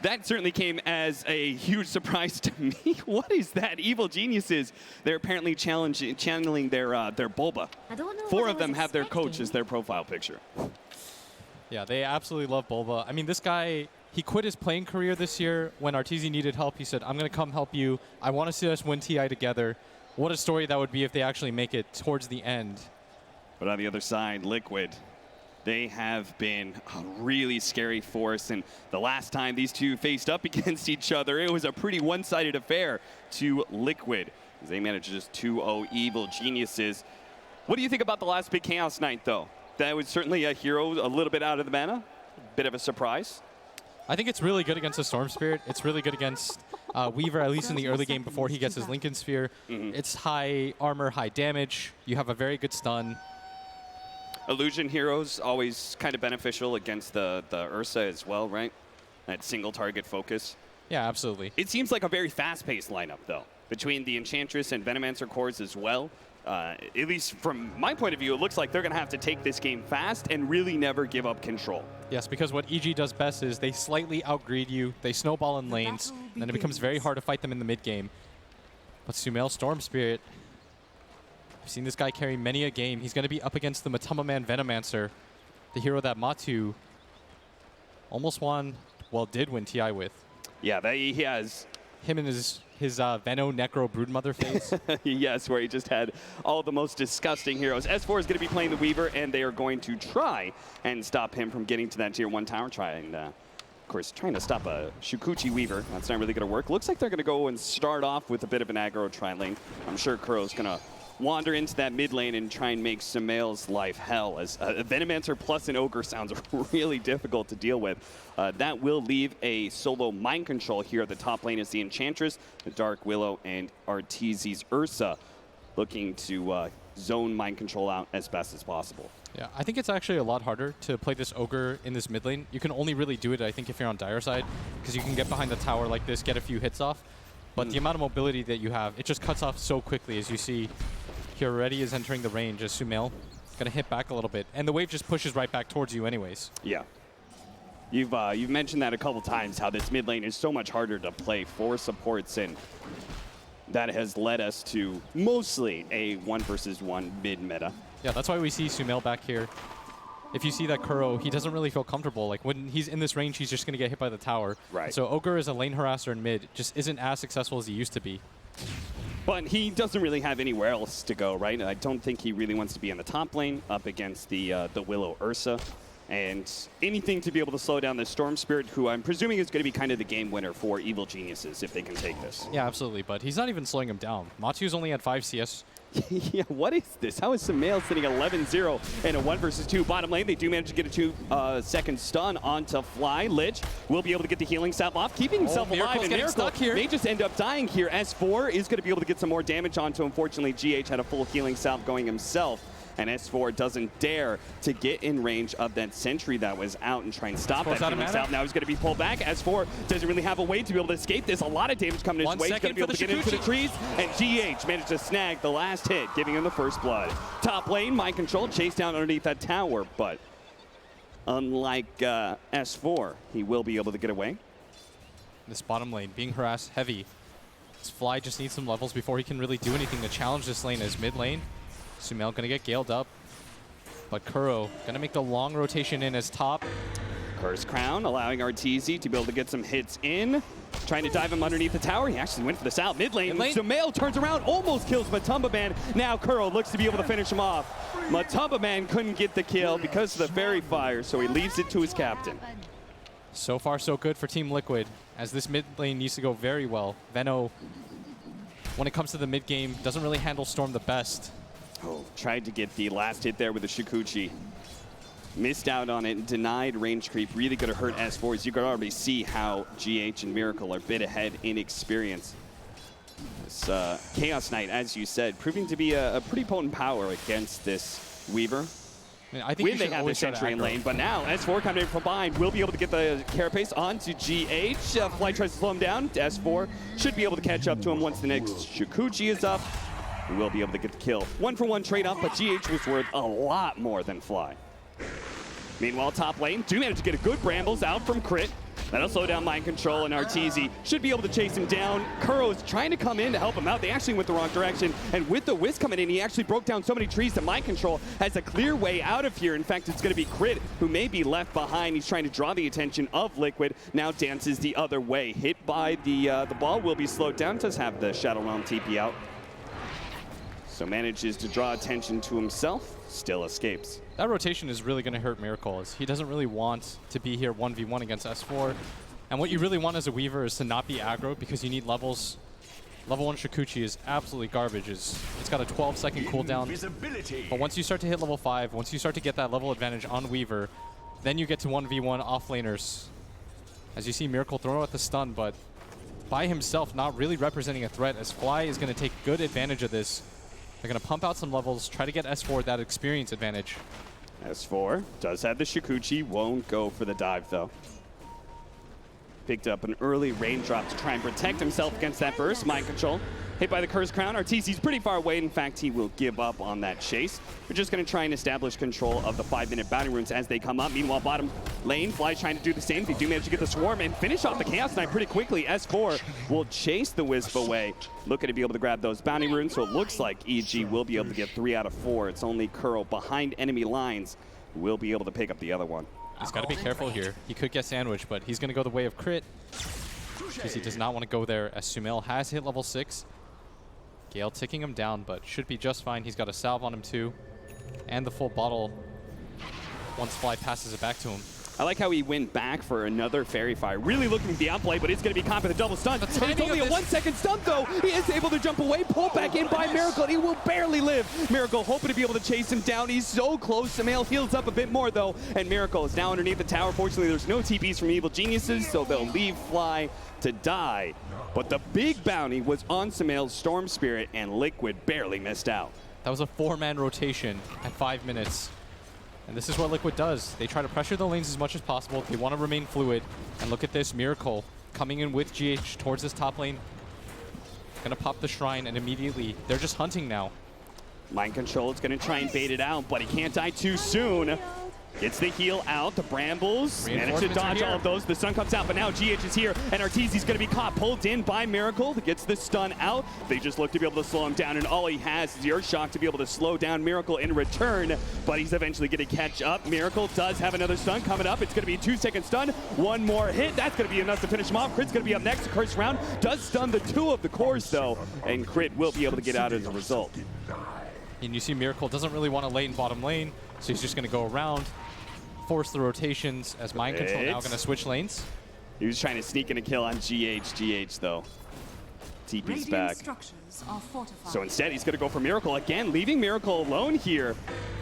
That certainly came as a huge surprise to me. What is that? Evil Geniuses. They're apparently channeling their Bulba. Four of them have their coach as their profile picture. Yeah, they absolutely love Bulba. I mean, this guy, he quit his playing career this year when Arteezy needed help. He said, I'm going to come help you. I want to see us win TI together. What a story that would be if they actually make it towards the end. But on the other side, Liquid. They have been a really scary force, and the last time these two faced up against each other, it was a pretty one-sided affair to Liquid, as they managed to just 2-0 Evil Geniuses. What do you think about the last big Chaos Night, though? That was certainly a hero, a little bit out of the mana, bit of a surprise. I think it's really good against the Storm Spirit. It's really good against Weaver, at least in the early game before he gets his Lincoln Sphere. It's high armor, high damage. You have a very good stun. Illusion heroes always kind of beneficial against the Ursa as well, right? That single target focus. Yeah, absolutely. It seems like a very fast-paced lineup, though, between the Enchantress and Venomancer cores as well. At least from my point of view, it looks like they're going to have to take this game fast and really never give up control. Yes, because what EG does best is they slightly outgreed you, they snowball in lanes, and then it becomes very hard to fight them in the mid game. But Sumail Storm Spirit, I've seen this guy carry many a game. He's going to be up against the Matamba Man Venomancer, the hero that Matu almost won, well, did win TI with. Yeah, he has. Him and his Veno Necro Broodmother phase. Yes, where he just had all the most disgusting heroes. S4 is going to be playing the Weaver, and they are going to try and stop him from getting to that tier 1 tower. Of course, trying to stop a Shukuchi Weaver. That's not really going to work. Looks like they're going to go and start off with a bit of an aggro tri-lane. I'm sure Kuro's going to wander into that mid lane and try and make Sumail's life hell, as a Venomancer plus an Ogre sounds really difficult to deal with. That will leave a solo mind control here. The top lane is the Enchantress, the Dark Willow, and Arteezy's Ursa, looking to zone mind control out as best as possible. Yeah, I think it's actually a lot harder to play this Ogre in this mid lane. You can only really do it, I think, if you're on Dire side, because you can get behind the tower like this, get a few hits off. But the amount of mobility that you have, it just cuts off so quickly. As you see, he already is entering the range as Sumail going to hit back a little bit. And the wave just pushes right back towards you anyways. Yeah. You've mentioned that a couple times, how this mid lane is so much harder to play for supports, and that has led us to mostly a 1 versus 1 mid meta. Yeah, that's why we see Sumail back here. If you see that Kuro, he doesn't really feel comfortable. Like, when he's in this range, he's just going to get hit by the tower. Right. So Ogre is a lane harasser in mid, just isn't as successful as he used to be. But he doesn't really have anywhere else to go, right? I don't think he really wants to be in the top lane up against the Willow Ursa. And anything to be able to slow down the Storm Spirit, who I'm presuming is going to be kind of the game winner for Evil Geniuses if they can take this. Yeah, absolutely. But he's not even slowing him down. Matu's only at 5 CS. Yeah, what is this? How is Sumail sitting 11-0 in a 1 versus 2 bottom lane? They do manage to get a 2-second stun onto Fly. Lich will be able to get the healing salve off, keeping himself alive. And Miracle stuck here. may just end up dying here. S4 is going to be able to get some more damage onto. Unfortunately, GH had a full healing salve going himself. And S4 doesn't dare to get in range of that sentry that was out and try and stop that healing salve. Now he's going to be pulled back. S4 doesn't really have a way to be able to escape this. A lot of damage coming his way. He's going to be able to get into the trees. And GH managed to snag the last hit, giving him the first blood. Top lane, mind control, chase down underneath that tower. But unlike S4, he will be able to get away. This bottom lane being harassed heavy. This Fly just needs some levels before he can really do anything to challenge this lane as mid lane. Sumail going to get galed up, but Kuro going to make the long rotation in as top. Curse Crown allowing Arteezy to be able to get some hits in. Trying to dive him underneath the tower. He actually went for this out mid lane. Sumail turns around, almost kills Matamba Man. Now Kuro looks to be able to finish him off. Matamba Man couldn't get the kill because of the Fairy Fire, so he leaves it to his captain. So far, so good for Team Liquid, as this mid lane needs to go very well. Veno, when it comes to the mid game, doesn't really handle Storm the best. Oh, tried to get the last hit there with the Shukuchi. Missed out on it, denied range creep. Really going to hurt S4, as you can already see how GH and Miracle are a bit ahead in experience. This Chaos Knight, as you said, proving to be a pretty potent power against this Weaver. I think when they have the sentry in lane, but now S4 coming in from behind will be able to get the carapace onto GH. Fly tries to slow him down. S4 should be able to catch up to him once the next Shukuchi is up. We will be able to get the kill. 1-for-1 trade-off, but GH was worth a lot more than Fly. Meanwhile, top lane, do manage to get a good Brambles out from Crit. That'll slow down Mind Control, and Arteezy should be able to chase him down. Kuro's trying to come in to help him out. They actually went the wrong direction, and with the Wisp coming in, he actually broke down so many trees that Mind Control has a clear way out of here. In fact, it's going to be Crit who may be left behind. He's trying to draw the attention of Liquid. Now dances the other way. Hit by the ball, will be slowed down. Does have the Shadow Realm TP out. So manages to draw attention to himself. Still escapes. That rotation is really going to hurt Miracle, as he doesn't really want to be here 1v1 against S4. And what you really want as a Weaver is to not be aggro, because you need levels. Level 1 Shukuchi is absolutely garbage. It's got a 12-second cooldown. But once you start to hit level 5, once you start to get that level advantage on Weaver, then you get to 1v1 offlaners. As you see Miracle throw out the stun, but by himself not really representing a threat, as Fly is going to take good advantage of this. They're going to pump out some levels, try to get S4 that experience advantage. S4 does have the Shukuchi, won't go for the dive though. Picked up an early raindrop to try and protect himself against that burst. Mind Control hit by the Cursed Crown. Arteezy's pretty far away. In fact, he will give up on that chase. We're just going to try and establish control of the 5-minute bounty runes as they come up. Meanwhile, bottom lane, Fly's trying to do the same. They do manage to get the Swarm and finish off the Chaos Knight pretty quickly. S4 will chase the Wisp away, looking to be able to grab those bounty runes. So it looks like EG will be able to get 3 out of 4. It's only Kuro behind enemy lines who will be able to pick up the other one. He's got to be careful here. He could get sandwiched, but he's going to go the way of Crit, because he does not want to go there, as Sumail has hit level 6. Gale ticking him down, but should be just fine. He's got a salve on him too, and the full bottle once Fly passes it back to him. I like how he went back for another Fairy Fire. Really looking for the outplay, but it's going to be caught with a double stun. It's only a 1-second stun, though. He is able to jump away, pull back in by Miracle, and he will barely live. Miracle hoping to be able to chase him down. He's so close. Sumail heals up a bit more, though, and Miracle is now underneath the tower. Fortunately, there's no TPs from Evil Geniuses, so they'll leave Fly to die. But the big bounty was on Sumail's Storm Spirit, and Liquid barely missed out. That was a 4-man rotation at 5 minutes. And this is what Liquid does. They try to pressure the lanes as much as possible. They want to remain fluid. And look at this, Miracle coming in with GH towards this top lane. Gonna pop the Shrine, and immediately they're just hunting now. Mind Control is gonna try and bait it out, but he can't die too soon. Gets the heal out, the Brambles manage to dodge all of those. The sun comes out, but now GH is here, and Arteezy's gonna be caught, pulled in by Miracle. Gets the stun out. They just look to be able to slow him down, and all he has is the Earth Shock to be able to slow down Miracle in return, but he's eventually gonna catch up. Miracle does have another stun coming up. It's gonna be a 2-second stun. One more hit, that's gonna be enough to finish him off. Crit's gonna be up next. Cursed Round does stun the 2 of the cores though, and Crit will be able to get out as a result. And you see Miracle doesn't really want to lane bottom lane, so he's just gonna go around, force the rotations, as Mind Control now going to switch lanes. He was trying to sneak in a kill on GH though. TP's back. So instead, he's going to go for Miracle again, leaving Miracle alone here.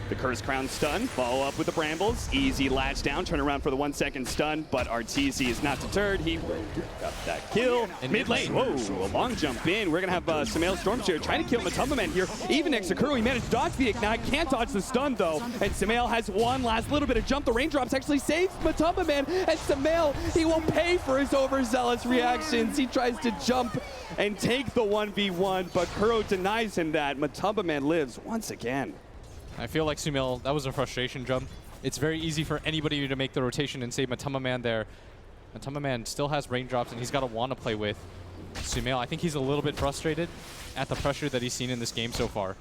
The Cursed Crown stun, follow up with the Brambles. Easy latch down, turn around for the 1-second stun, but Arteezy is not deterred. He got that kill. Mid lane, whoa, a long jump in. We're going to have Sumail Stormshare trying to kill Matumba Man here. Even next to Kuro, he managed to dodge the Ignite. Can't dodge the stun though. And Sumail has one last little bit of jump. The raindrops actually saves Matumba Man. And Sumail, he will pay for his overzealous reactions. He tries to jump and take the 1v1, but Kuro denies him that. Matumba Man lives once again. I feel like Sumail, that was a frustration jump. It's very easy for anybody to make the rotation and save Matumba Man there. Matumba Man still has raindrops, and he's got a wand to play with. Sumail, I think he's a little bit frustrated at the pressure that he's seen in this game so far.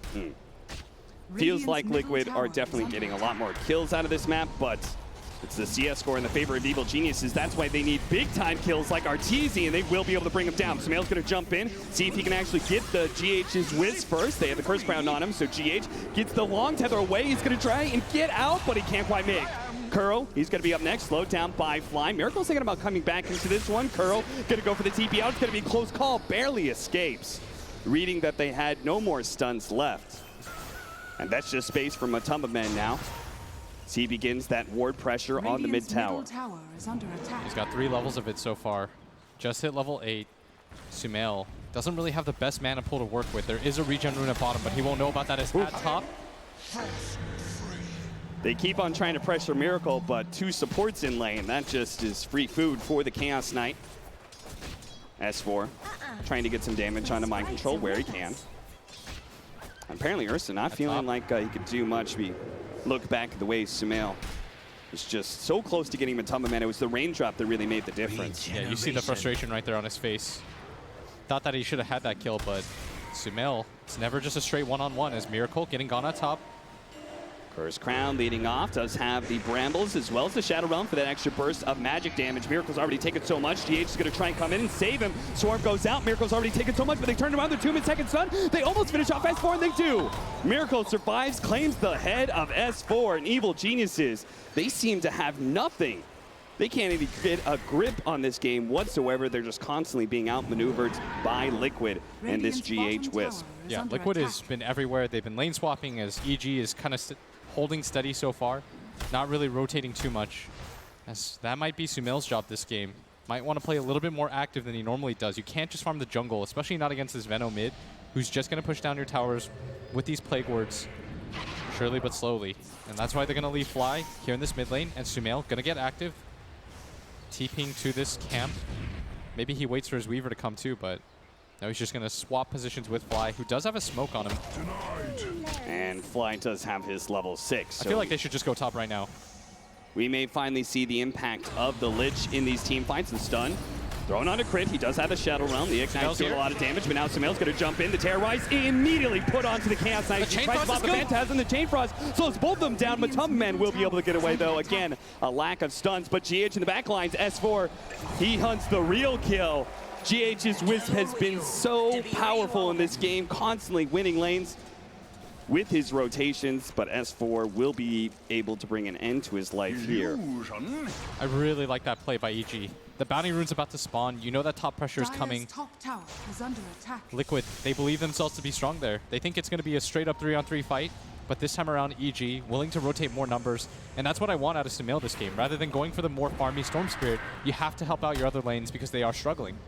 Feels like Liquid are definitely getting a lot more kills out of this map, but it's the CS score in the favor of Evil Geniuses. That's why they need big-time kills like Arteezy, and they will be able to bring him down. Sumail's going to jump in, see if he can actually get the GH's Wiz first. They have the Cursed Crown on him, so GH gets the long tether away. He's going to try and get out, but he can't quite make. Kuro, he's going to be up next, slowed down by Fly. Miracle's thinking about coming back into this one. Kuro going to go for the TP out. It's going to be a close call, barely escapes. Reading that they had no more stuns left. And that's just space for Matumba Man now. As he begins that ward pressure on the mid tower. He's got 3 levels of it so far. Just hit level 8. Sumail doesn't really have the best mana pool to work with. There is a regen rune at bottom, but he won't know about that as at top. They keep on trying to pressure Miracle, but 2 supports in lane. That just is free food for the Chaos Knight. S4 trying to get some damage onto Mind Control where he can. Apparently Ursa not feeling like he could do much. We look back at the way Sumail was just so close to getting Matamba Man. It was the raindrop that really made the difference. Yeah, you see the frustration right there on his face. Thought that he should have had that kill, but Sumail, it's never just a straight one-on-one as Miracle getting gone on top. Curse Crown leading off, does have the Brambles as well as the Shadow Realm for that extra burst of magic damage. Miracle's already taken so much. GH is going to try and come in and save him. Swarm goes out. Miracle's already taken so much, but they turn around. They're 2 minutes second stun. They almost finish off S4, and they do. Miracle survives, claims the head of S4, and Evil Geniuses, they seem to have nothing. They can't even get a grip on this game whatsoever. They're just constantly being outmaneuvered by Liquid and this GH Wisp. Yeah, Liquid has been everywhere. They've been lane swapping as EG is kind of holding steady so far, not really rotating too much. As that might be Sumail's job this game. Might want to play a little bit more active than he normally does. You can't just farm the jungle, especially not against this Veno mid, who's just going to push down your towers with these Plague Wards, surely but slowly. And that's why they're going to leave Fly here in this mid lane, and Sumail going to get active, TPing to this camp. Maybe he waits for his Weaver to come too, but now he's just going to swap positions with Fly, who does have a smoke on him. And Fly does have his level 6. I feel like they should just go top right now. We may finally see the impact of the Lich in these team fights. And stun thrown on a crit. He does have the Shadow Realm. The Ignite's doing a lot of damage, but now Sumail's going to jump in. The Terrorize immediately put onto the Chaos Knight. He tries to pop the Phantasm. The Chain Frost slows both of them down. Matamba Man will be able to get away, though. Again, a lack of stuns, but GH in the back lines, S4, he hunts the real kill. GH's Wisp has been so powerful in this game, constantly winning lanes with his rotations, but S4 will be able to bring an end to his life here. I really like that play by EG. The bounty rune's about to spawn. You know that top pressure is coming. Top tower is under attack. Liquid, they believe themselves to be strong there. They think it's going to be a straight up 3-on-3 fight, but this time around EG, willing to rotate more numbers. And that's what I want out of Sumail this game. Rather than going for the more farmy Storm Spirit, you have to help out your other lanes because they are struggling.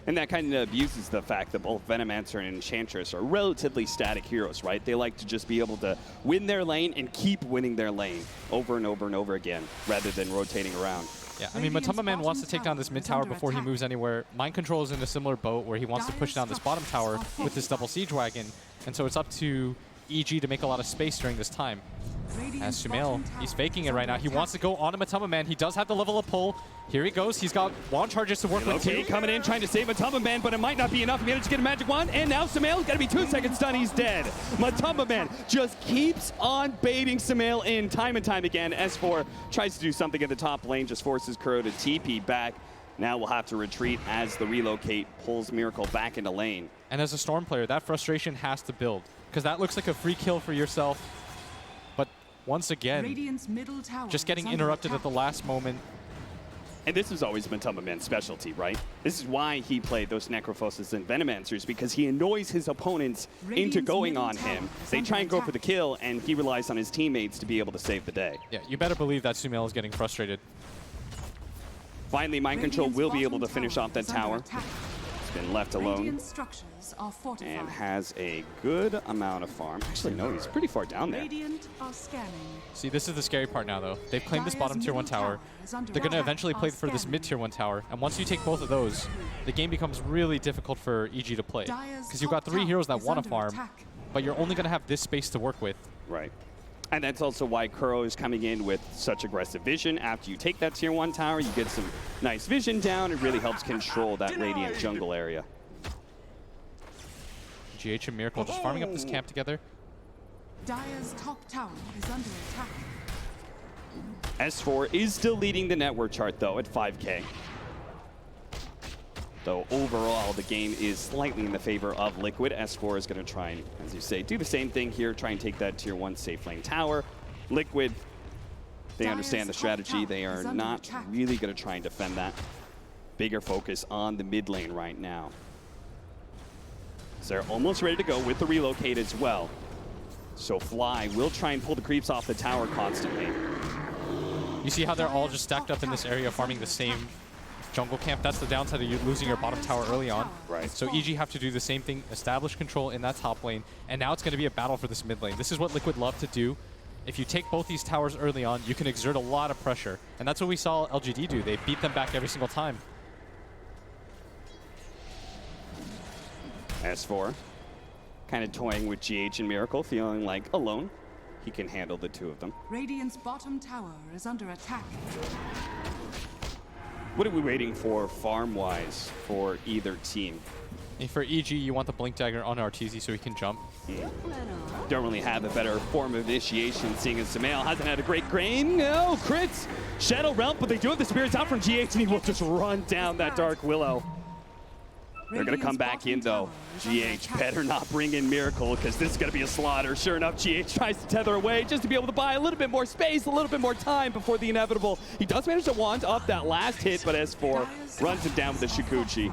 And that kind of abuses the fact that both Venomancer and Enchantress are relatively static heroes, right? They like to just be able to win their lane and keep winning their lane over and over and over again, rather than rotating around. Yeah, I mean, Matamba Man wants to take down this mid tower before he moves anywhere. Mind Control is in a similar boat where he wants to push down this bottom tower with this double siege wagon. And so it's up to EG to make a lot of space during this time. As Sumail, he's faking it right now. He wants to go on to Matamba Man. He does have the level of pull. Here he goes. He's got wand charges to work with too. Coming in, trying to save Matamba Man, but it might not be enough. He managed to get a magic wand, and now Sumail's got to be 2 seconds stun. He's dead. Matamba Man just keeps on baiting Sumail in time and time again. S4 tries to do something at the top lane, just forces Kuro to TP back. Now we'll have to retreat as the relocate pulls Miracle back into lane. And as a Storm player, that frustration has to build, because that looks like a free kill for yourself. But once again, just getting interrupted at the last moment. And this is always Matamba Man's specialty, right? This is why he played those Necrophoses and Venomancers, because he annoys his opponents into going on him. They try and go for the kill, and he relies on his teammates to be able to save the day. Yeah, you better believe that Sumail is getting frustrated. Finally, Mind Control will be able to finish off that tower. It's been left alone and has a good amount of farm. Actually, no, he's pretty far down there. See, this is the scary part now, though. They've claimed this bottom tier 1 tower. They're going to eventually play for this mid tier 1 tower. And once you take both of those, the game becomes really difficult for EG to play. Because you've got 3 heroes that want to farm, but you're only going to have this space to work with. Right. And that's also why Kuro is coming in with such aggressive vision. After you take that tier 1 tower, you get some nice vision down. It really helps control that Radiant jungle area. GH and Miracle just farming up this camp together. Dire's top tower is under attack. S4 is still leading the network chart, though, at 5K. Though overall, the game is slightly in the favor of Liquid. S4 is going to try and, as you say, do the same thing here, try and take that tier 1 safe lane tower. Liquid, they understand the strategy. They are not really going to try and defend that. Bigger focus on the mid lane right now. So they're almost ready to go with the relocate as well. So Fly will try and pull the creeps off the tower constantly. You see how they're all just stacked up in this area farming the same jungle camp? That's the downside of you losing your bottom tower early on. Right. So EG have to do the same thing, establish control in that top lane, and now it's going to be a battle for this mid lane. This is what Liquid love to do. If you take both these towers early on, you can exert a lot of pressure. And that's what we saw LGD do. They beat them back every single time. S4 kind of toying with GH and Miracle, feeling like alone. he can handle the two of them. Radiant's bottom tower is under attack. What are we waiting for farm-wise for either team? And for EG, you want the Blink Dagger on Arteezy so he can jump. Don't really have a better form of initiation, seeing as Sumail hasn't had a great grain. No, crits! Shadow Realm, but they do have the spirits out from GH, and he will just run down that Dark Willow. They're going to come back in, though. GH better not bring in Miracle, because this is going to be a slaughter. Sure enough, GH tries to tether away just to be able to buy a little bit more space, a little bit more time before the inevitable. He does manage to wand up that last hit, but S4 runs him down with the Shikuchi.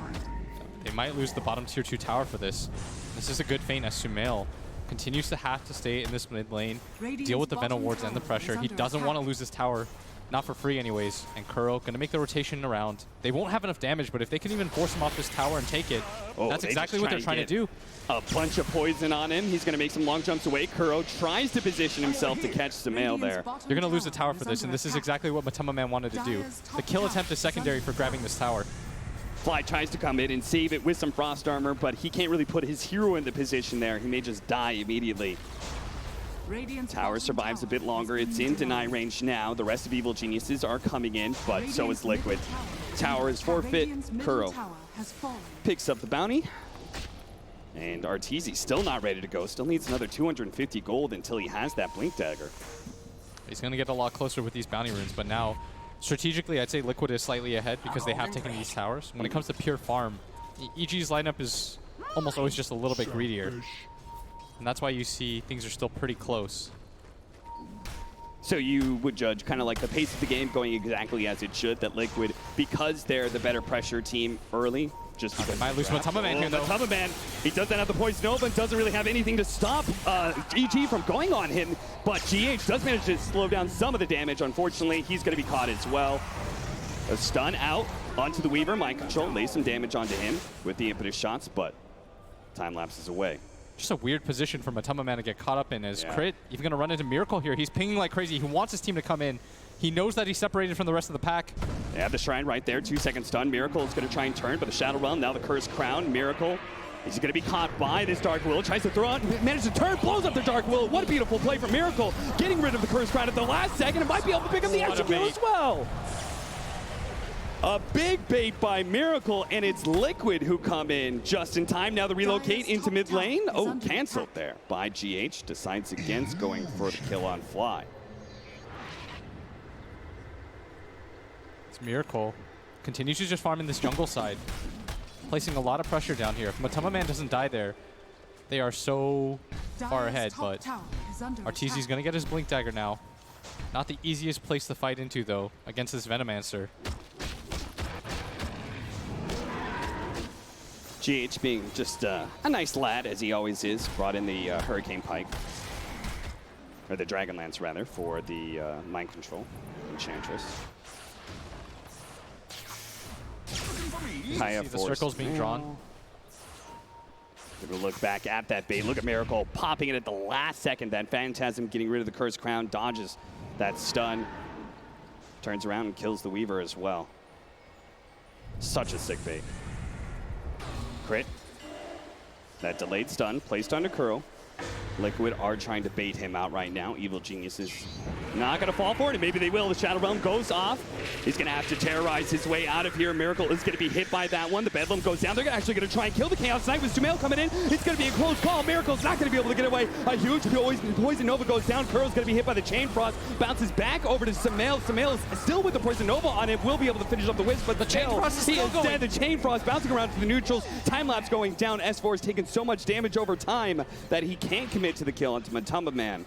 They might lose the bottom tier 2 tower for this. This is a good feint as Sumail continues to have to stay in this mid lane, deal with the Venom wards and the pressure. He doesn't want to lose this tower. Not for free anyways. And Kuro going to make the rotation around. They won't have enough damage, but if they can even force him off this tower and take it, that's exactly what they're trying to do. A bunch of poison on him. He's going to make some long jumps away. Kuro tries to position himself to catch Sumail there. You're going to lose the tower for this, and this is exactly what Matama Man wanted to do. The kill attempt is secondary for grabbing this tower. Fly tries to come in and save it with some frost armor, but he can't really put his hero in the position there. He may just die immediately. Tower survives a bit longer. It's in deny range now. The rest of Evil Geniuses are coming in, but so is Liquid. Tower is forfeit. Kuro picks up the bounty. And Arteezy still not ready to go. Still needs another 250 gold until he has that Blink Dagger. He's going to get a lot closer with these bounty runes, but now, strategically, I'd say Liquid is slightly ahead because they have taken these towers. When it comes to pure farm, EG's lineup is almost always just a little bit greedier. And that's why you see things are still pretty close. So you would judge kind of like the pace of the game going exactly as it should, that Liquid, because they're the better pressure team early, just because... They might lose Matama Man here, though. Matama Man, he doesn't have the Poison Nova and doesn't really have anything to stop EG from going on him, but GH does manage to slow down some of the damage. Unfortunately, he's going to be caught as well. A stun out onto the Weaver. Mind Control lays some damage onto him with the impetus shots, but time lapses away. Just a weird position for Matama Man to get caught up in as Crit even going to run into Miracle here. He's pinging like crazy. He wants his team to come in. He knows that he's separated from the rest of the pack. They have the Shrine right there. 2-second stun. Miracle is going to try and turn, but the Shadow Realm, now the Cursed Crown. Miracle is going to be caught by this Dark Willow. Tries to throw out, manages to turn, blows up the Dark Willow. What a beautiful play from Miracle. Getting rid of the Cursed Crown at the last second. It might be able to pick up the extra kill as well. A big bait by Miracle, and it's Liquid who come in just in time. Now the relocate into mid lane. Oh, canceled there by GH. Decides against going for the kill on Fly. It's Miracle. Continues to just farm in this jungle side. Placing a lot of pressure down here. If Matama Man doesn't die there, they are so far ahead, but Arteezy's going to get his Blink Dagger now. Not the easiest place to fight into, though, against this Venomancer. GH being just a nice lad, as he always is. Brought in the Hurricane Pike, or the Dragonlance, rather, for the Mind Control Enchantress. See the circles being drawn. We're gonna look back at that bait. Look at Miracle popping it at the last second. That Phantasm getting rid of the Cursed Crown, dodges that stun, turns around and kills the Weaver as well. Such a sick bait. Crit. That delayed stun placed onto Kuro. Liquid are trying to bait him out right now. Evil Genius is not going to fall for it, and maybe they will. The Shadow Realm goes off. He's going to have to terrorize his way out of here. Miracle is going to be hit by that one. The Bedlam goes down. They're actually going to try and kill the Chaos Knight with Sumail coming in. It's going to be a close call. Miracle's not going to be able to get away. A huge Poison Nova goes down. Kuro's going to be hit by the Chain Frost. Bounces back over to Sumail. Sumail is still with the Poison Nova on it. Will be able to finish up the Wisp, but the Chain Frost is still going. Dead. The Chain Frost bouncing around to the neutrals. Time lapse going down. S4 has taken so much damage over time that he can't commit to the kill onto Matama Man.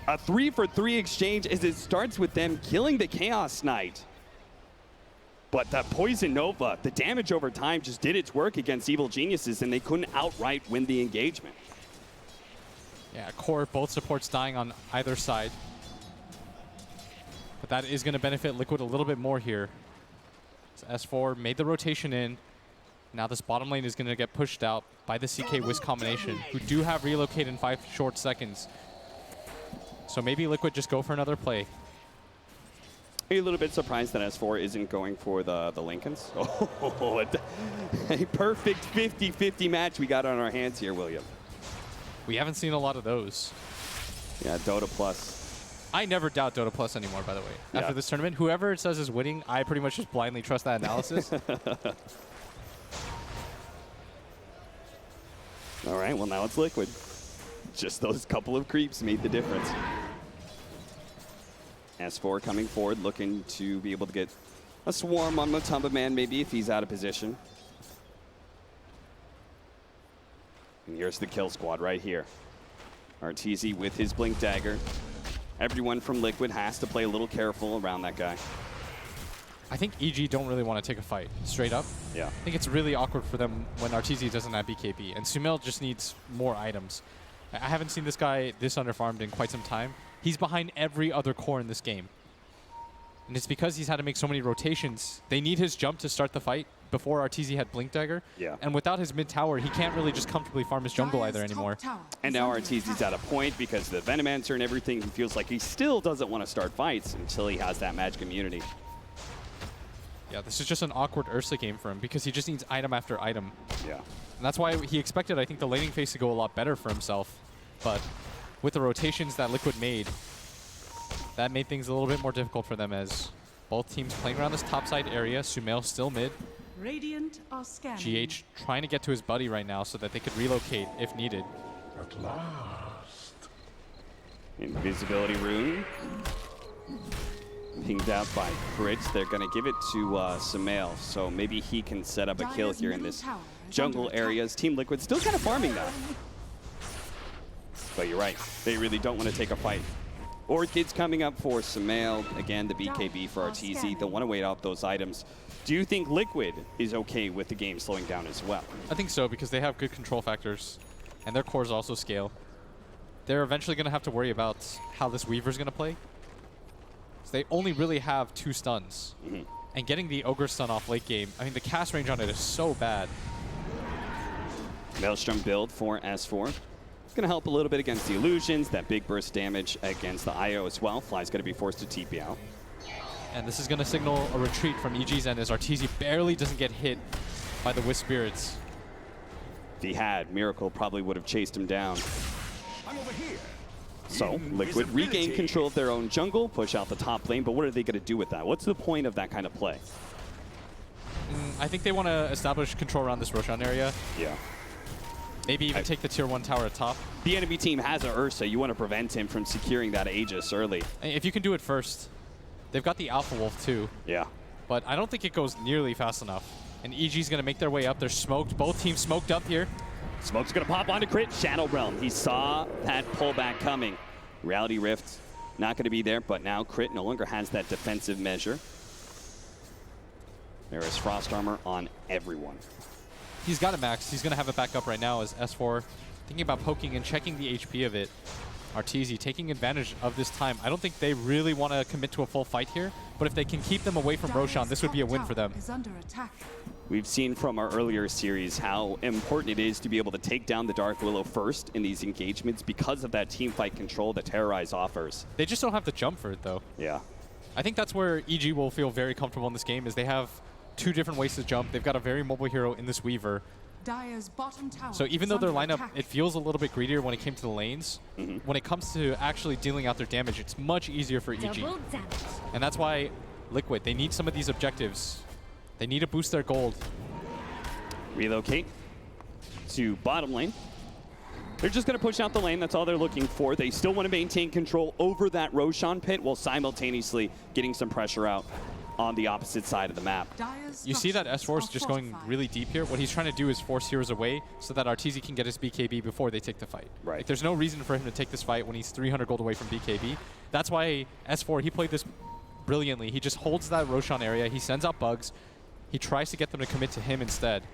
A 3-for-3 exchange as it starts with them killing the Chaos Knight. But that Poison Nova, the damage over time just did its work against Evil Geniuses, and they couldn't outright win the engagement. Yeah, core, both supports dying on either side. But that is going to benefit Liquid a little bit more here. So S4 made the rotation in. Now this bottom lane is going to get pushed out by the CK Wisp combination, who do have relocate in 5 short seconds. So maybe Liquid just go for another play. Are you a little bit surprised that S4 isn't going for the Lincolns? Oh, a perfect 50-50 match we got on our hands here, William. We haven't seen a lot of those. Yeah, Dota Plus. I never doubt Dota Plus anymore, by the way. Yeah. After this tournament, whoever it says is winning, I pretty much just blindly trust that analysis. All right, well, now it's Liquid. Just those couple of creeps made the difference. S4 coming forward, looking to be able to get a swarm on Mutumba Man, maybe, if he's out of position. And here's the kill squad right here. Arteezy with his Blink Dagger. Everyone from Liquid has to play a little careful around that guy. I think EG don't really want to take a fight, straight up. Yeah. I think it's really awkward for them when Arteezy doesn't have BKB, and Sumail just needs more items. I haven't seen this guy this underfarmed in quite some time. He's behind every other core in this game. And it's because he's had to make so many rotations. They need his jump to start the fight before Arteezy had Blink Dagger. Yeah. And without his mid tower, he can't really just comfortably farm his jungle either anymore. And now Arteezy's at a point because of the Venomancer and everything. He feels like he still doesn't want to start fights until he has that magic immunity. Yeah, this is just an awkward Ursa game for him because he just needs item after item. Yeah. And that's why he expected, I think, the laning phase to go a lot better for himself. But with the rotations that Liquid made, that made things a little bit more difficult for them as both teams playing around this topside area. Sumail still mid. Radiant are scanning. GH trying to get to his buddy right now so that they could relocate if needed. At last. Invisibility rune. Pinged out by Fritz. They're going to give it to Sumail, so maybe he can set up a kill here in this jungle areas. Team Liquid still kind of farming though. But you're right, they really don't want to take a fight. Orchid's coming up for Sumail. Again, the BKB for Arteezy. They'll want to wait out those items. Do you think Liquid is okay with the game slowing down as well? I think so, because they have good control factors, and their cores also scale. They're eventually going to have to worry about how this Weaver's going to play. So they only really have 2 stuns. And getting the Ogre stun off late game, I mean, the cast range on it is so bad. Maelstrom build for S4. It's going to help a little bit against the illusions, that big burst damage against the IO as well. Fly's going to be forced to TP out. And this is going to signal a retreat from EG's end as Arteezy barely doesn't get hit by the Wisp Spirits. If he had, Miracle probably would have chased him down. I'm over here. So, Liquid regain control of their own jungle, push out the top lane, but what are they going to do with that? What's the point of that kind of play? I think they want to establish control around this Roshan area. Yeah. Maybe even take the tier 1 tower at top. The enemy team has an Ursa. You want to prevent him from securing that Aegis early. If you can do it first. They've got the Alpha Wolf too. Yeah. But I don't think it goes nearly fast enough. And EG's going to make their way up. They're smoked. Both teams smoked up here. Smoke's going to pop onto Crit. Shadow Realm. He saw that pullback coming. Reality Rift not going to be there, but now Crit no longer has that defensive measure. There is Frost Armor on everyone. He's got it maxed. He's going to have it back up right now as S4 thinking about poking and checking the HP of it. Arteezy taking advantage of this time. I don't think they really want to commit to a full fight here, but if they can keep them away from Roshan, this would be a win for them. Is under attack. We've seen from our earlier series how important it is to be able to take down the Dark Willow first in these engagements because of that team fight control that Terrorize offers. They just don't have the jump for it, though. Yeah. I think that's where EG will feel very comfortable in this game, is they have 2 different ways to jump. They've got a very mobile hero in this Weaver. Dire's bottom tower So even is though their under lineup, attack. it feels a little bit greedier when it came to the lanes, when it comes to actually dealing out their damage, it's much easier for EG. Double damage. And that's why Liquid, they need some of these objectives. They need to boost their gold. Relocate to bottom lane. They're just going to push out the lane. That's all they're looking for. They still want to maintain control over that Roshan pit while simultaneously getting some pressure out on the opposite side of the map. Dire's You see that S4 is structures just are going fortified. really deep here. What he's trying to do is force heroes away so that Arteezy can get his BKB before they take the fight. Right. Like, there's no reason for him to take this fight when he's 300 gold away from BKB. That's why S4, he played this brilliantly. He just holds that Roshan area. He sends out bugs. He tries to get them to commit to him instead.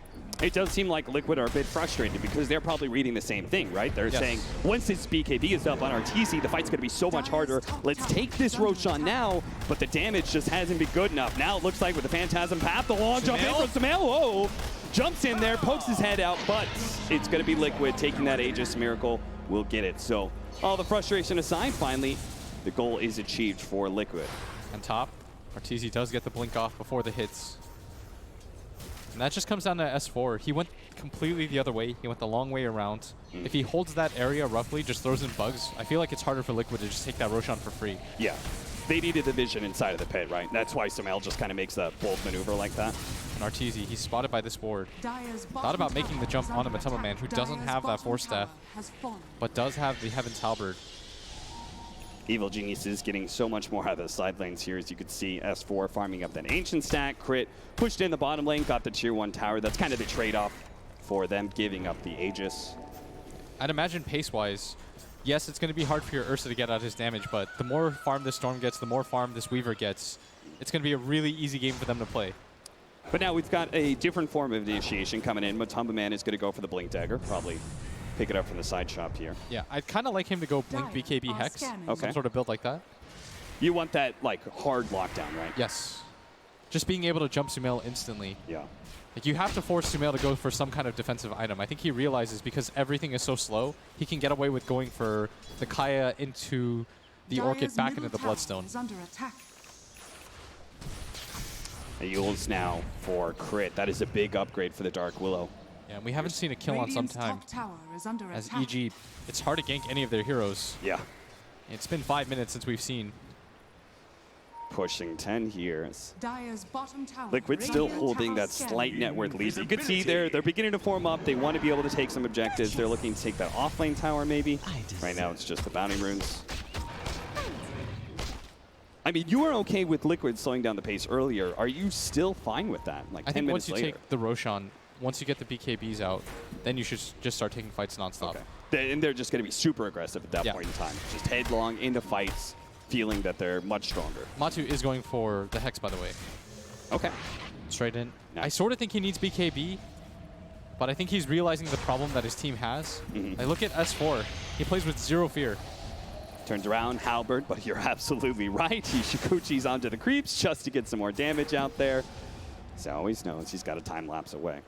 It does seem like Liquid are a bit frustrated because they're probably reading the same thing, right? They're Yes. saying, once this BKB is up on Arteezy, the fight's going to be so much harder. Let's take this Roshan now, but the damage just hasn't been good enough. Now it looks like with the Phantasm Path, the long jump in from Sumail. Whoa! Jumps in there, pokes his head out, but it's going to be Liquid taking that Aegis. Miracle will get it. So all the frustration aside, finally, the goal is achieved for Liquid. On top, Arteezy does get the blink off before the hits. And that just comes down to S4. He went completely the other way. He went the long way around. If he holds that area roughly, just throws in bugs, I feel like it's harder for Liquid to just take that Roshan for free. Yeah. They needed the vision inside of the pit, right? That's why Sumail just kind of makes that bold maneuver like that. And Arteezy, he's spotted by this ward. Dire's Thought about bottom making the tower jump is onto under Matama attack. Man, who doesn't Dire's have that bottom Force tower Staff, has fallen. but does have the Heaven's Halberd. Evil Genius is getting so much more out of the side lanes here. As you can see, S4 farming up that Ancient stack. Crit pushed in the bottom lane, got the tier 1 tower. That's kind of the trade-off for them giving up the Aegis. I'd imagine pace-wise, yes, it's going to be hard for your Ursa to get out his damage, but the more farm this Storm gets, the more farm this Weaver gets, it's going to be a really easy game for them to play. But now we've got a different form of initiation coming in. Matumba Man is going to go for the Blink Dagger, probably pick it up from the side shop here. Yeah, I'd kind of like him to go Blink Dire BKB are Hex, scanning. Okay. some sort of build like that. You want that, like, hard lockdown, right? Yes. Just being able to jump Sumail instantly. Yeah. Like, you have to force Sumail to go for some kind of defensive item. I think he realizes because everything is so slow, he can get away with going for the Kaya into the Orchid Dire's back middle into the tower Bloodstone. is under attack. Eul's now for crit. That is a big upgrade for the Dark Willow. Yeah, and we haven't seen a kill on some Radiant's time. top tower is under As attack. EG, it's hard to gank any of their heroes. Yeah. It's been 5 minutes since we've seen. Pushing 10 here. Dire's bottom tower Liquid is still under holding attack. that slight net worth lead. You can see they're beginning to form up. They want to be able to take some objectives. They're looking to take that off-lane tower maybe. Right now it's just the bounty runes. I mean, you were okay with Liquid slowing down the pace earlier. Are you still fine with that? Like I 10 think minutes once you later. take the Roshan, once you get the BKBs out, then you should just start taking fights nonstop. Okay. And they're just going to be super aggressive at that Yeah. point in time. Just headlong into fights, feeling that they're much stronger. Matu is going for the Hex, by the way. Okay. Straight in. Nice. I sort of think he needs BKB, but I think he's realizing the problem that his team has. Mhm. I look at S4. He plays with zero fear. Turns around, Halberd, but you're absolutely right. He Shikuchi's onto the creeps just to get some more damage out there. He always knows he's got a time lapse away.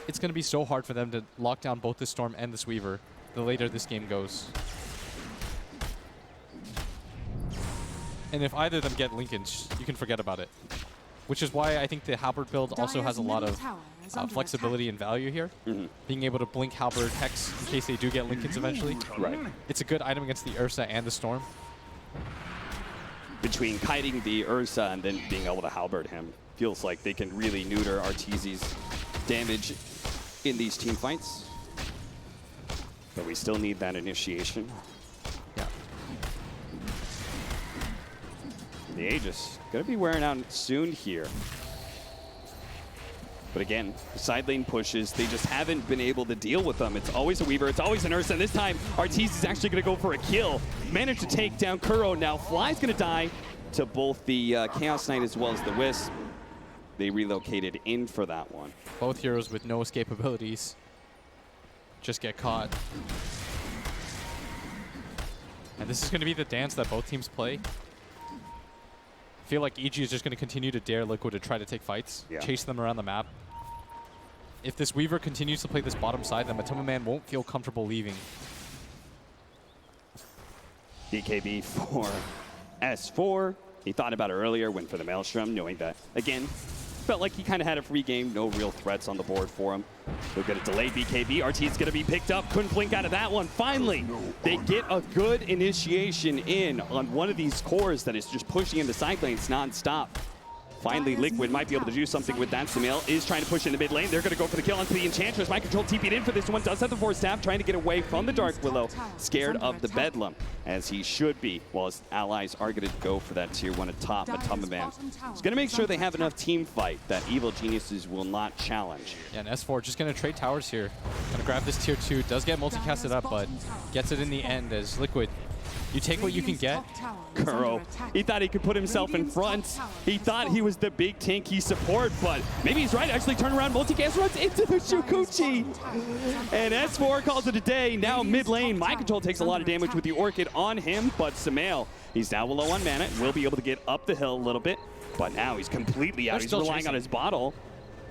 It's going to be so hard for them to lock down both this Storm and this Weaver the later this game goes. And if either of them get Linkage, you can forget about it. Which is why I think the Halberd build also has a lot of flexibility and value here. Being able to blink Halberd Hex in case they do get Linkage eventually. Right. It's a good item against the Ursa and the Storm. Between kiting the Ursa and then being able to Halberd him, feels like they can really neuter Arteezy's damage in these team fights. But we still need that initiation. Yeah. The Aegis gonna be wearing out soon here. But again, the side lane pushes, they just haven't been able to deal with them. It's always a Weaver, it's always an Ursa, and this time Arteezy is actually gonna go for a kill. Managed to take down Kuro. Now Fly's gonna die to both the Chaos Knight as well as the Wisp. They relocated in for that one. Both heroes with no escape abilities just get caught. And this is going to be the dance that both teams play. I feel like EG is just going to continue to dare Liquid to try to take fights, chase them around the map. If this Weaver continues to play this bottom side, then Matoma Man won't feel comfortable leaving. BKB for S4. He thought about it earlier, went for the Maelstrom, knowing that, again, felt like he kind of had a free game, no real threats on the board for him. We're going to delay BKB. RT's going to be picked up. Couldn't blink out of that one. Finally, they get a good initiation in on one of these cores that is just pushing into side lanes nonstop. Finally, Liquid might be able to do something with that. Sumail is trying to push in the mid lane. They're going to go for the kill onto the Enchantress. Mind Control TP'd in for this one. Does have the Force Staff, trying to get away from the Dark Willow. Scared of the Bedlam, as he should be, while his allies are going to go for that tier 1 atop. Matuma Man is going to make sure they have enough team fight that Evil Geniuses will not challenge. Yeah, and S4 just going to trade towers here. Going to grab this tier 2. Does get multicasted up, but gets it in the end as Liquid. You take what you can get. Kuro, he thought he could put himself in front. He thought he was the big tanky support, but maybe he's right. Actually turn around, multicast runs into the Shukuchi. And S4 calls it a day. Now mid lane, Mind Control takes a lot of damage with the Orchid on him, but Sumail, he's now low on mana, will be able to get up the hill a little bit, but now he's completely out. He's relying on his bottle.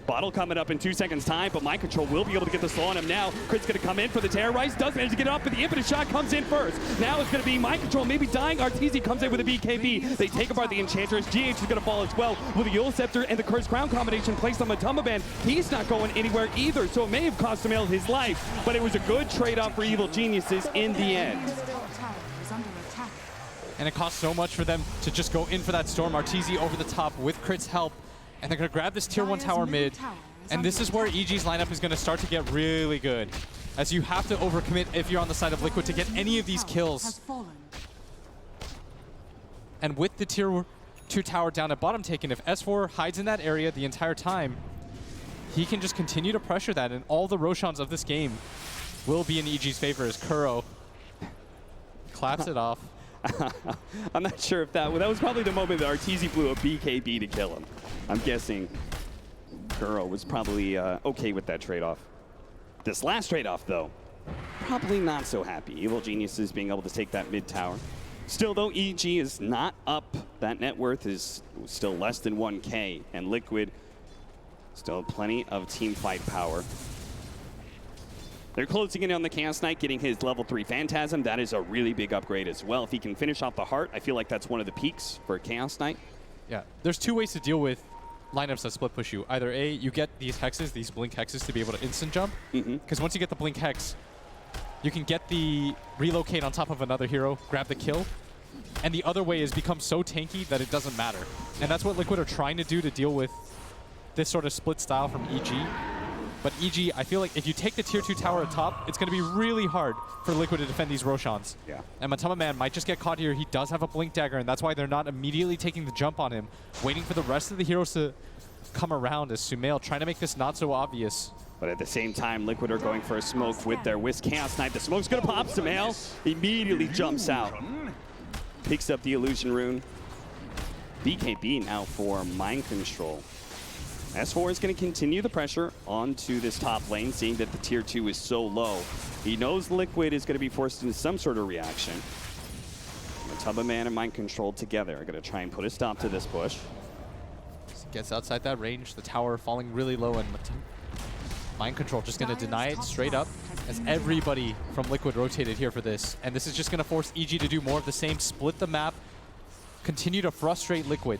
Bottle coming up in 2 seconds time, but Mind Control will be able to get the slow on him now. Crit's gonna come in for the terrorize, does manage to get it up, but the impetus shot comes in first. Now it's gonna be Mind Control maybe dying. Arteezy comes in with a BKB. They take apart the Enchantress. GH is gonna fall as well with the Yule Scepter and the Cursed Crown combination placed on Matumbaman. He's not going anywhere either, so it may have cost Sumail his life, but it was a good trade-off for Evil Geniuses in the end. Top tower is under attack. And it costs so much for them to just go in for that Storm. Arteezy over the top with Crit's help. And they're going to grab this tier 1 tower mid. And this is where EG's lineup is going to start to get really good, as you have to overcommit if you're on the side of Liquid to get any of these kills. And with the tier 2 tower down at bottom taken, if S4 hides in that area the entire time, he can just continue to pressure that, and all the Roshans of this game will be in EG's favor as Kuro claps it off. I'm not sure if that was probably the moment that Arteezy blew a BKB to kill him. I'm guessing Kuro was probably okay with that trade-off. This last trade-off, though, probably not so happy. Evil Geniuses being able to take that mid tower. Still, though, EG is not up. That net worth is still less than 1K, and Liquid still plenty of team fight power. They're closing in on the Chaos Knight, getting his level 3 Phantasm. That is a really big upgrade as well. If he can finish off the Heart, I feel like that's one of the peaks for Chaos Knight. Yeah, there's 2 ways to deal with lineups that split push you. Either A, you get these hexes, these blink hexes to be able to instant jump. Because once you get the blink hex, you can get the relocate on top of another hero, grab the kill. And the other way is become so tanky that it doesn't matter. And that's what Liquid are trying to do to deal with this sort of split style from EG. But EG, I feel like if you take the tier 2 tower at top, it's going to be really hard for Liquid to defend these Roshans. Yeah. And Matumbaman might just get caught here. He does have a blink dagger, and that's why they're not immediately taking the jump on him, waiting for the rest of the heroes to come around as Sumail, trying to make this not so obvious. But at the same time, Liquid are going for a smoke with their Wisp Chaos Knight. The smoke's going to pop. Sumail immediately jumps out. Picks up the Illusion Rune. BKB now for Mind Control. S4 is going to continue the pressure onto this top lane, seeing that the tier 2 is so low. He knows Liquid is going to be forced into some sort of reaction. Matumbaman and Mind Control together are going to try and put a stop to this push. Gets outside that range, the tower falling really low, and Mind Control just going to deny it straight up, as everybody from Liquid rotated here for this. And this is just going to force EG to do more of the same, split the map, continue to frustrate Liquid.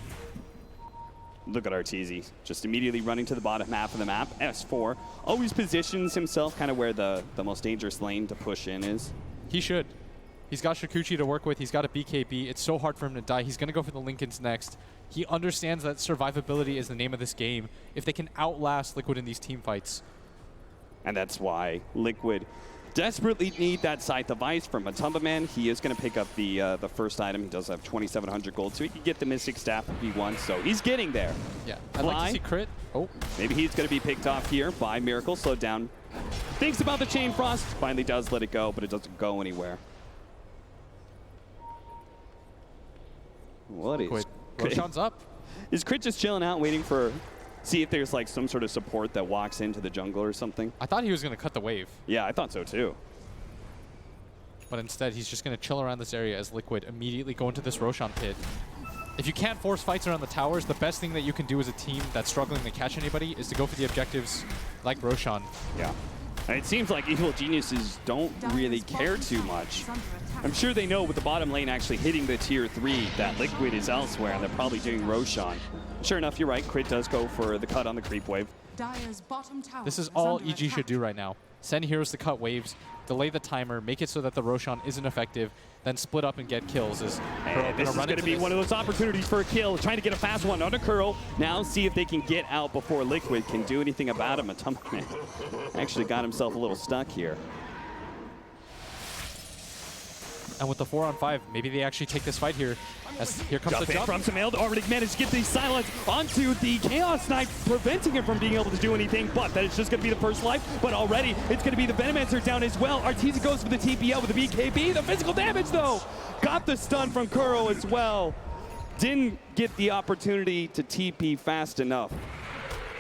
Look at Arteezy, just immediately running to the bottom half of the map. S4 always positions himself kind of where the most dangerous lane to push in is. He should. He's got Shukuchi to work with. He's got a BKB. It's so hard for him to die. He's going to go for the Lincolns next. He understands that survivability is the name of this game if they can outlast Liquid in these team fights. And that's why Liquid desperately need that Scythe of Ice from Matumbaman. He is going to pick up the first item. He does have 2,700 gold, so he can get the Mystic Staff if he wants. So he's getting there. Yeah, I'd like to see crit. Oh, maybe he's going to be picked off here by Miracle. Slowed down. Thinks about the Chain Frost. Finally does let it go, but it doesn't go anywhere. What is... Roshan's up. Is Crit just chilling out, waiting for... See if there's like some sort of support that walks into the jungle or something? I thought he was going to cut the wave. Yeah, I thought so too. But instead, he's just going to chill around this area as Liquid immediately go into this Roshan pit. If you can't force fights around the towers, the best thing that you can do as a team that's struggling to catch anybody is to go for the objectives like Roshan. Yeah. And it seems like Evil Geniuses don't really care too much. I'm sure they know with the bottom lane actually hitting the tier 3 that Liquid is elsewhere, and they're probably doing Roshan. Sure enough, you're right. Crit does go for the cut on the creep wave. This is all EG should do right now. Send heroes to cut waves, delay the timer, make it so that the Roshan isn't effective, then split up and get kills. This is going to be one of those opportunities for a kill. Trying to get a fast one under Curl. Now see if they can get out before Liquid can do anything about him. Matumbaman actually got himself a little stuck here. And with the 4-on-5, maybe they actually take this fight here. As here comes the jump from Sumail. Already managed to get the silence onto the Chaos Knight, preventing him from being able to do anything, but that is just going to be the first life. But already, it's going to be the Venomancer down as well. Arteezy goes for the TPL with the BKB. The physical damage, though, got the stun from Kuro as well. Didn't get the opportunity to TP fast enough.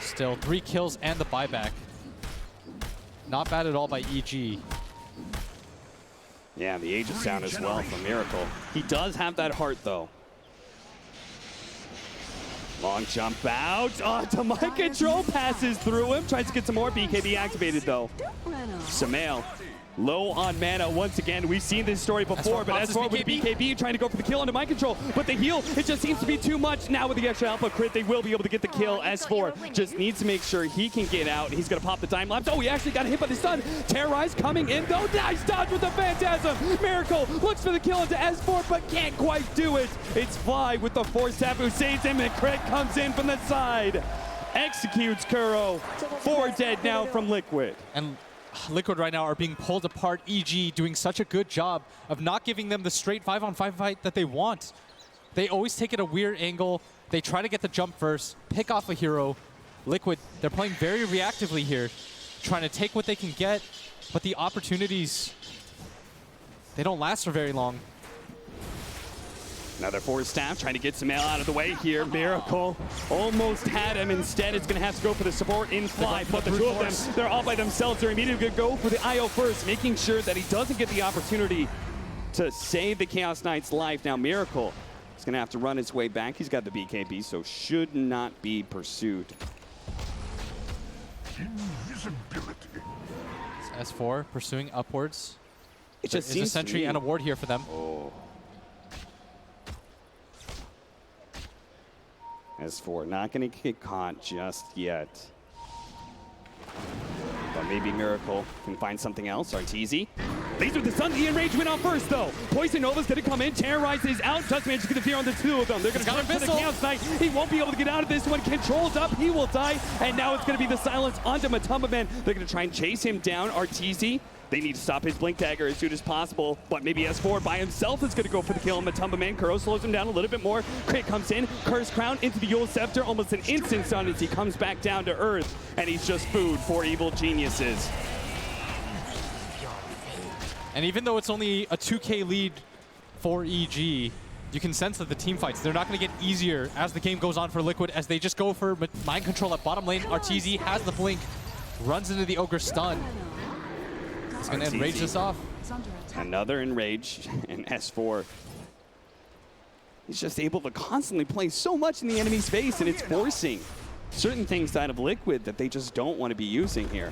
Still, 3 kills and the buyback. Not bad at all by EG. Yeah, the Aegis down as well from Miracle. He does have that heart, though. Long jump out. Oh, to my control passes through him. Tries to get some more. BKB activated though. Sumail low on mana once again. We've seen this story before, but S4 with BKB trying to go for the kill onto mind control. But the heal, it just seems to be too much. Now with the extra alpha crit, they will be able to get the kill. S4 just needs to make sure he can get out. He's going to pop the time lapse. Oh, he actually got hit by the stun. Terrorize coming in though. Nice dodge with the Phantasm. Miracle looks for the kill into S4, but can't quite do it. It's Fly with the force tap who saves him, and Crit comes in from the side. Executes Kuro. 4 dead now from Liquid. And Liquid right now are being pulled apart. EG doing such a good job of not giving them the straight 5-on-5 fight that they want. They always take it a weird angle. They try to get the jump first, pick off a hero. Liquid, they're playing very reactively here, trying to take what they can get, but the opportunities, they don't last for very long. Another force staff trying to get Sumail out of the way here. Miracle almost had him. Instead, it's going to have to go for the support in Fly. But the two of them, they're all by themselves. They're immediately going to go for the IO first, making sure that he doesn't get the opportunity to save the Chaos Knight's life. Now, Miracle is going to have to run his way back. He's got the BKB, so should not be pursued. Invisibility. It's S4 pursuing upwards. It just There's seems a sentry and a ward here for them. Oh. S4 not going to get caught just yet. But maybe Miracle can find something else. Arteezy. These with the Sun. The enrage went on first, though. Poison Nova's going to come in. Terrorize is out. Just managed to get the fear on the two of them. They're going to come for the Chaos Knight. He won't be able to get out of this one. Controls up. He will die. And now it's going to be the silence onto Matumba Man. They're going to try and chase him down. Arteezy. They need to stop his Blink Dagger as soon as possible, but maybe S4 by himself is going to go for the kill. Matumba Man, Kuro slows him down a little bit more. Crit comes in, Curse Crown into the Yule Scepter, almost an instant stun as he comes back down to earth, and he's just food for evil geniuses. And even though it's only a 2K lead for EG, you can sense that the team fights, they're not going to get easier as the game goes on for Liquid, as they just go for mind control at bottom lane. Arteezy has the blink, runs into the Ogre stun. He's going to enrage this off. Another enrage, and S4. He's just able to constantly play so much in the enemy's face, and it's forcing certain things out of Liquid that they just don't want to be using here.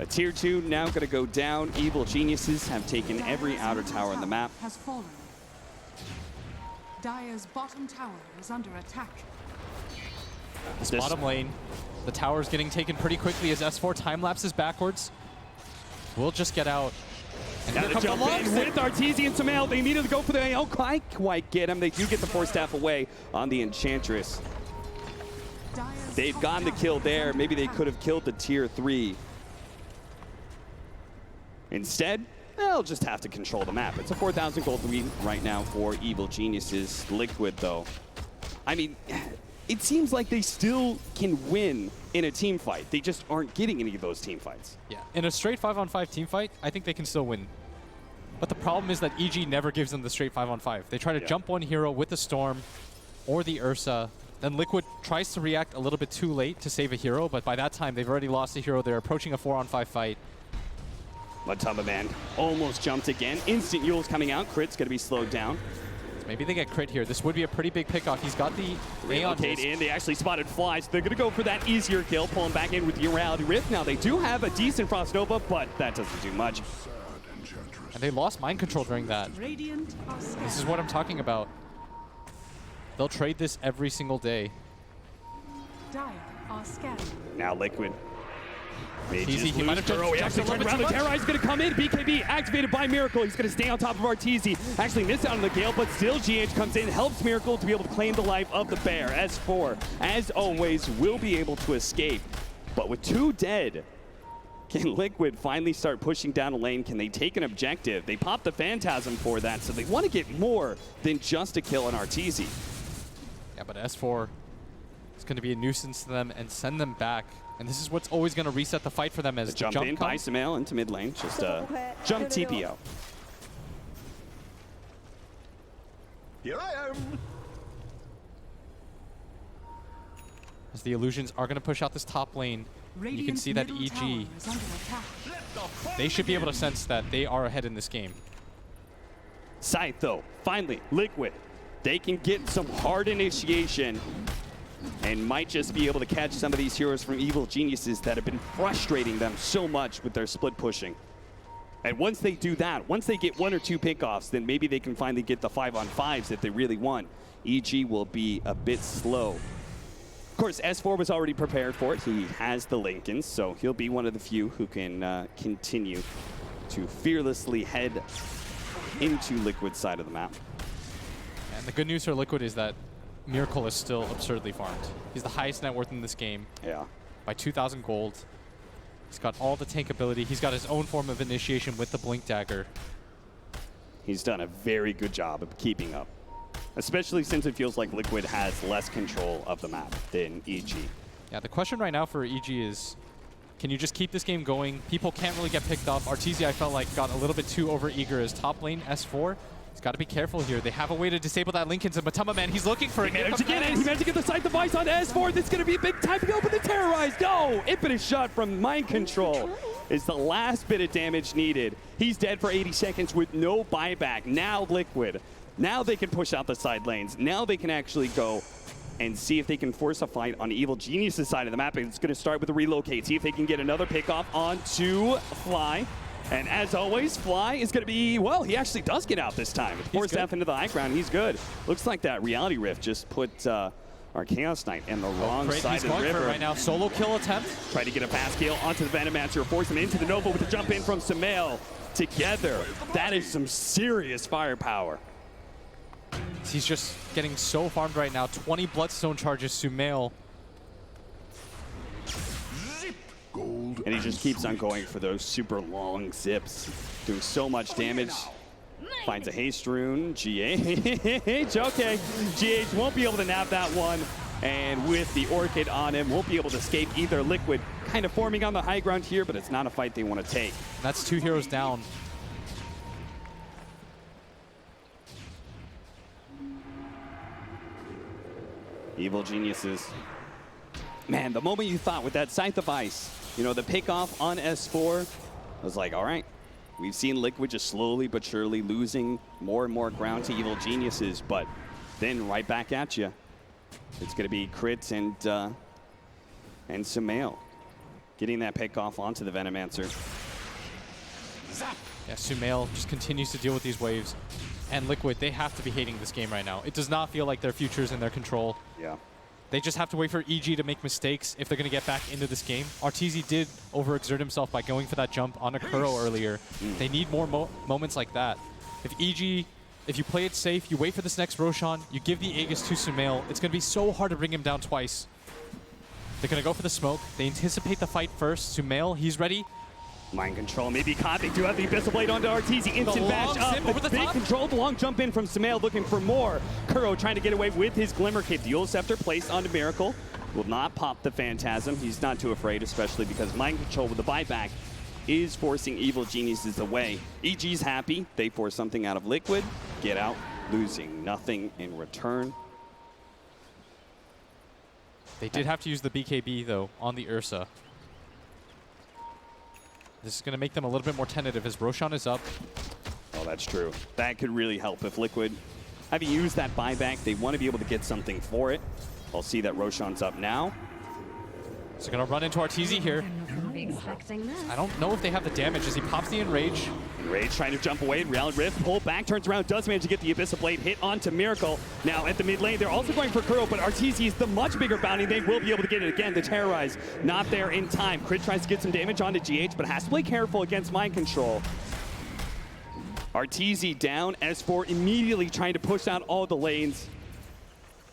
A tier 2 now going to go down. Evil geniuses have taken every outer tower on the map. Has fallen. Dire's bottom tower is under attack. This bottom lane, the tower's getting taken pretty quickly as S4 time lapses backwards. We'll just get out. And Now here the comes jump in with Arteezy and Sumail. They immediately go for the AO. Quite get him. They do get the force staff away on the Enchantress. They've gotten the kill there. Maybe they could have killed the tier 3. Instead, they'll just have to control the map. It's a 4,000 gold lead right now for Evil Geniuses. Liquid, though. I mean, it seems like they still can win in a team fight. They just aren't getting any of those team fights. Yeah, in a straight 5-on-5 team fight, I think they can still win. But the problem is that EG never gives them the straight 5-on-5. They try to jump one hero with the Storm or the Ursa. Then Liquid tries to react a little bit too late to save a hero, but by that time, they've already lost a hero. They're approaching a 4-on-5 fight. Matumba Man almost jumped again. Instant Yule's coming out. Crit's going to be slowed down. Maybe they get Crit here. This would be a pretty big pickoff. He's got the Relocate in. They actually spotted Fly, so they're going to go for that easier kill. Pull him back in with the Immortality Rift. Now, they do have a decent Frost Nova, but that doesn't do much. And they lost mind control during that. Radiant are This is what I'm talking about. They'll trade this every single day. Dire are scanning. Now Liquid. Easy. He might have Kuro. He jumped actually a little turned bit around. too The much. Terrorize is going to come in. BKB activated by Miracle. He's going to stay on top of Arteezy. Actually missed out on the Gale, but still GH comes in, helps Miracle to be able to claim the life of the bear. S4, as always, will be able to escape. But with 2 dead, can Liquid finally start pushing down a lane? Can they take an objective? They popped the Phantasm for that, so they want to get more than just a kill on Arteezy. Yeah, but S4 is going to be a nuisance to them and send them back. And this is what's always going to reset the fight for them as the Jump in by Sumail into mid lane. Just a jump TPO. Here I am. As the Illusions are going to push out this top lane. You can see that EG, they should be able to sense that they are ahead in this game. Scythe, though, finally, Liquid. they can get some hard initiation and might just be able to catch some of these heroes from Evil Geniuses that have been frustrating them so much with their split pushing. And once they do that, once they get 1 or 2 pickoffs, then maybe they can finally get the 5-on-5s if they really want. EG will be a bit slow. Of course, S4 was already prepared for it. He has the Lincolns, so he'll be one of the few who can continue to fearlessly head into Liquid's side of the map. And the good news for Liquid is that Miracle is still absurdly farmed. He's the highest net worth in this game. Yeah. By 2,000 gold. He's got all the tank ability. He's got his own form of initiation with the Blink Dagger. He's done a very good job of keeping up, especially since it feels like Liquid has less control of the map than EG. Yeah, the question right now for EG is, can you just keep this game going? People can't really get picked off. Arteezy, I felt like, got a little bit too over-eager as top lane. S4, he's got to be careful here. They have a way to disable that Lincolns, and Matama, man, he's looking for it. He managed to get the sight device on S4. This is going to be a big time to go for the Terrorize. No! Infinite shot from Mind Control is the last bit of damage needed. He's dead for 80 seconds with no buyback. Now Liquid. Now they can push out the side lanes. Now they can actually go and see if they can force a fight on Evil Genius' side of the map. It's going to start with a relocate. See if they can get another pickoff onto Fly. And as always, Fly is going to be, well, he actually does get out this time. With 4 staff into the high ground, he's good. Looks like that Reality Rift just put our Chaos Knight in the wrong side of the river. Right now, solo kill attempt. Try to get a fast kill onto the Venomancer, force him into the Nova with the jump in from Sumail. Together, that is some serious firepower. He's just getting so farmed right now. 20 Bloodstone charges, Sumail. Gold. And he just keeps on going for those super long zips. Doing so much damage. Finds a haste rune. GH, okay. GH won't be able to nab that one. And with the Orchid on him, won't be able to escape either. Liquid kind of forming on the high ground here, but it's not a fight they want to take. That's 2 heroes down. Evil Geniuses. Man, the moment you thought with that Scythe of Ice, you know, the pickoff on S4, I was like, all right, we've seen Liquid just slowly but surely losing more and more ground to Evil Geniuses, but then right back at you. It's going to be Crit and Sumail getting that pickoff onto the Venomancer. Yeah, Sumail just continues to deal with these waves. And Liquid, they have to be hating this game right now. It does not feel like their future is in their control. Yeah. They just have to wait for EG to make mistakes if they're going to get back into this game. Arteezy did overexert himself by going for that jump on a Kuro earlier. They need more moments like that. If you play it safe, you wait for this next Roshan, you give the Aegis to Sumail, it's going to be so hard to bring him down twice. They're going to go for the smoke. They anticipate the fight first. Sumail, he's ready. Mind Control maybe caught. They do have the Abyssal Blade onto Arteezy. Instant bash up. Over the big top. controlled long jump in from Sumail looking for more. Kuro trying to get away with his Glimmer Cape. Dual Scepter placed onto Miracle. Will not pop the Phantasm. He's not too afraid, especially because Mind Control with the buyback is forcing Evil Geniuses away. EG's happy. They force something out of Liquid. Get out, losing nothing in return. They did have to use the BKB, though, on the Ursa. This is going to make them a little bit more tentative as Roshan is up. Oh, that's true. That could really help if Liquid, having used that buyback, they want to be able to get something for it. I'll see that Roshan's up now. So going to run into Arteezy here. I don't know if they have the damage as he pops the Enrage. Enrage trying to jump away. Reality Rift, pull back, turns around, does manage to get the Abyssal Blade hit onto Miracle. Now at the mid lane, they're also going for Kuro, but Arteezy is the much bigger bounty. They will be able to get it again. The Terrorize not there in time. Crit tries to get some damage onto GH, but has to play careful against Mind Control. Arteezy down, S4 immediately trying to push out all the lanes.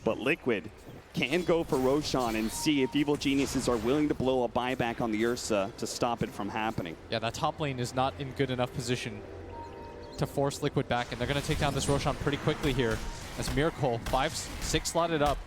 But Liquid can go for Roshan and see if Evil Geniuses are willing to blow a buyback on the Ursa to stop it from happening. Yeah, that top lane is not in good enough position to force Liquid back, and they're going to take down this Roshan pretty quickly here as Miracle, 5-6 slotted up.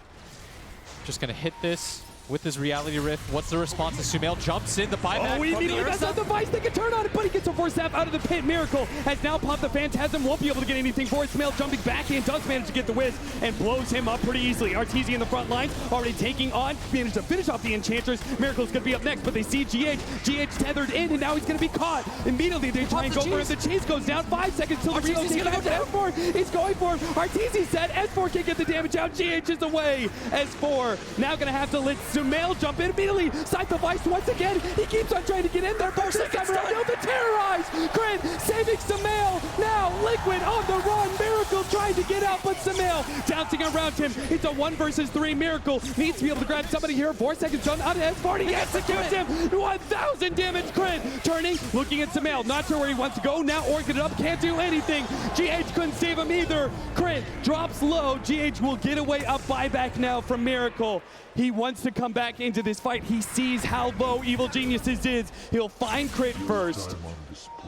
Just going to hit this. with his reality rift. What's the response? As Sumail jumps in, the buyback Oh, he from the immediately got Ursa. the device. They can turn on it, but he gets a force snap out of the pit. Miracle has now popped the Phantasm. Won't be able to get anything for it. Sumail jumping back in, does manage to get the whiz and blows him up pretty easily. Arteezy in the front line, already taking on, managed to finish off the Enchantress. Miracle's going to be up next, but they see GH. GH tethered in, and now he's going to be caught. Immediately, they try and go for him. The chase goes down. 5 seconds till the reload. He's going to go down for it. He's going for him. Arteezy set. S4 can't get the damage out. GH is away. S4 now going to have to let Sumail jump in immediately. Side device once again. He keeps on trying to get in there. But this time around, no, the terrorize. Crit saving Sumail. Now Liquid on the run. Miracle trying to get out, but Sumail bouncing around him. It's a 1 versus 3. Miracle needs to be able to grab somebody here. 4 seconds done out of S4. He executes him. 1,000 damage. Crit turning, looking at Sumail. Not sure where he wants to go. Now organ it up. Can't do anything. GH couldn't save him either. Crit drops low. GH will get away. Up buyback now from Miracle. He wants to come back into this fight. He sees how low Evil Geniuses is. He'll find Crit first.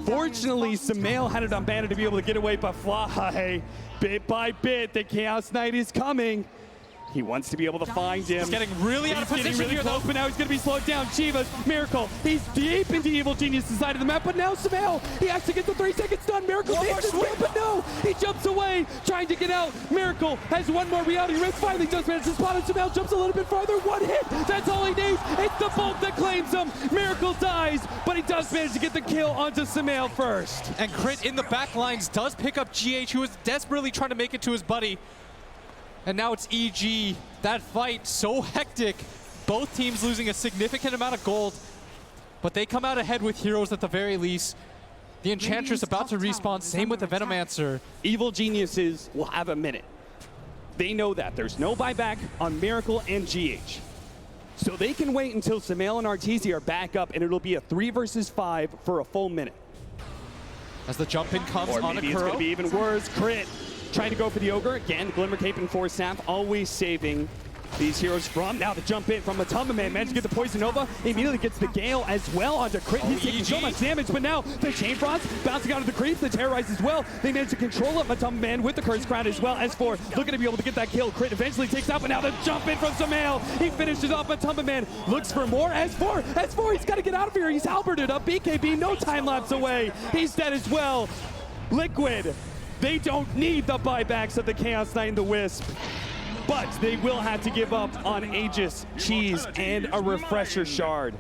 Fortunately, Sumail had it on banner to be able to get away, but Fly, bit by bit, the Chaos Knight is coming. He wants to be able to find him. He's getting really out of position here, though. But now he's going to be slowed down. Chivas, Miracle, he's deep into Evil Genius' side of the map, but now Sumail, he actually gets the 3 seconds done. Miracle takes his but no, he jumps away, trying to get out. Miracle has one more reality rift, finally does manage to spot him. Sumail jumps a little bit farther, 1 hit, that's all he needs. It's the bolt that claims him. Miracle dies, but he does manage to get the kill onto Sumail first. And Crit in the back lines does pick up GH, who is desperately trying to make it to his buddy. And now it's EG. That fight so hectic. Both teams losing a significant amount of gold, but they come out ahead with heroes at the very least. The Enchantress about to respawn, same with the Venomancer. Evil Geniuses will have a minute. They know that. There's no buyback on Miracle and GH. So they can wait until Sumail and Arteezy are back up, and it'll be a 3 versus 5 for a full minute. As the jump in comes Or on maybe a it's going Kuro. to be even worse. Crit trying to go for the Ogre. Again, Glimmer Cape and Force Snap always saving these heroes from. Now the jump in from Matumba Man. Managed to get the Poison Nova. Immediately gets the Gale as well onto Crit. He's taking so much damage, but now the Chain Frost bouncing out of the creeps. The Terrorize as well. They managed to control up Matumba Man with the Curse Crown as well. S4 looking to be able to get that kill. Crit eventually takes out, but now the jump in from Sumail. He finishes off Matumba Man. Looks for more. S4, he's got to get out of here. He's halberded up. BKB, no time lapse away. He's dead as well. Liquid, they don't need the buybacks of the Chaos Knight and the Wisp, but they will have to give up on Aegis, Cheese, and a Refresher Shard.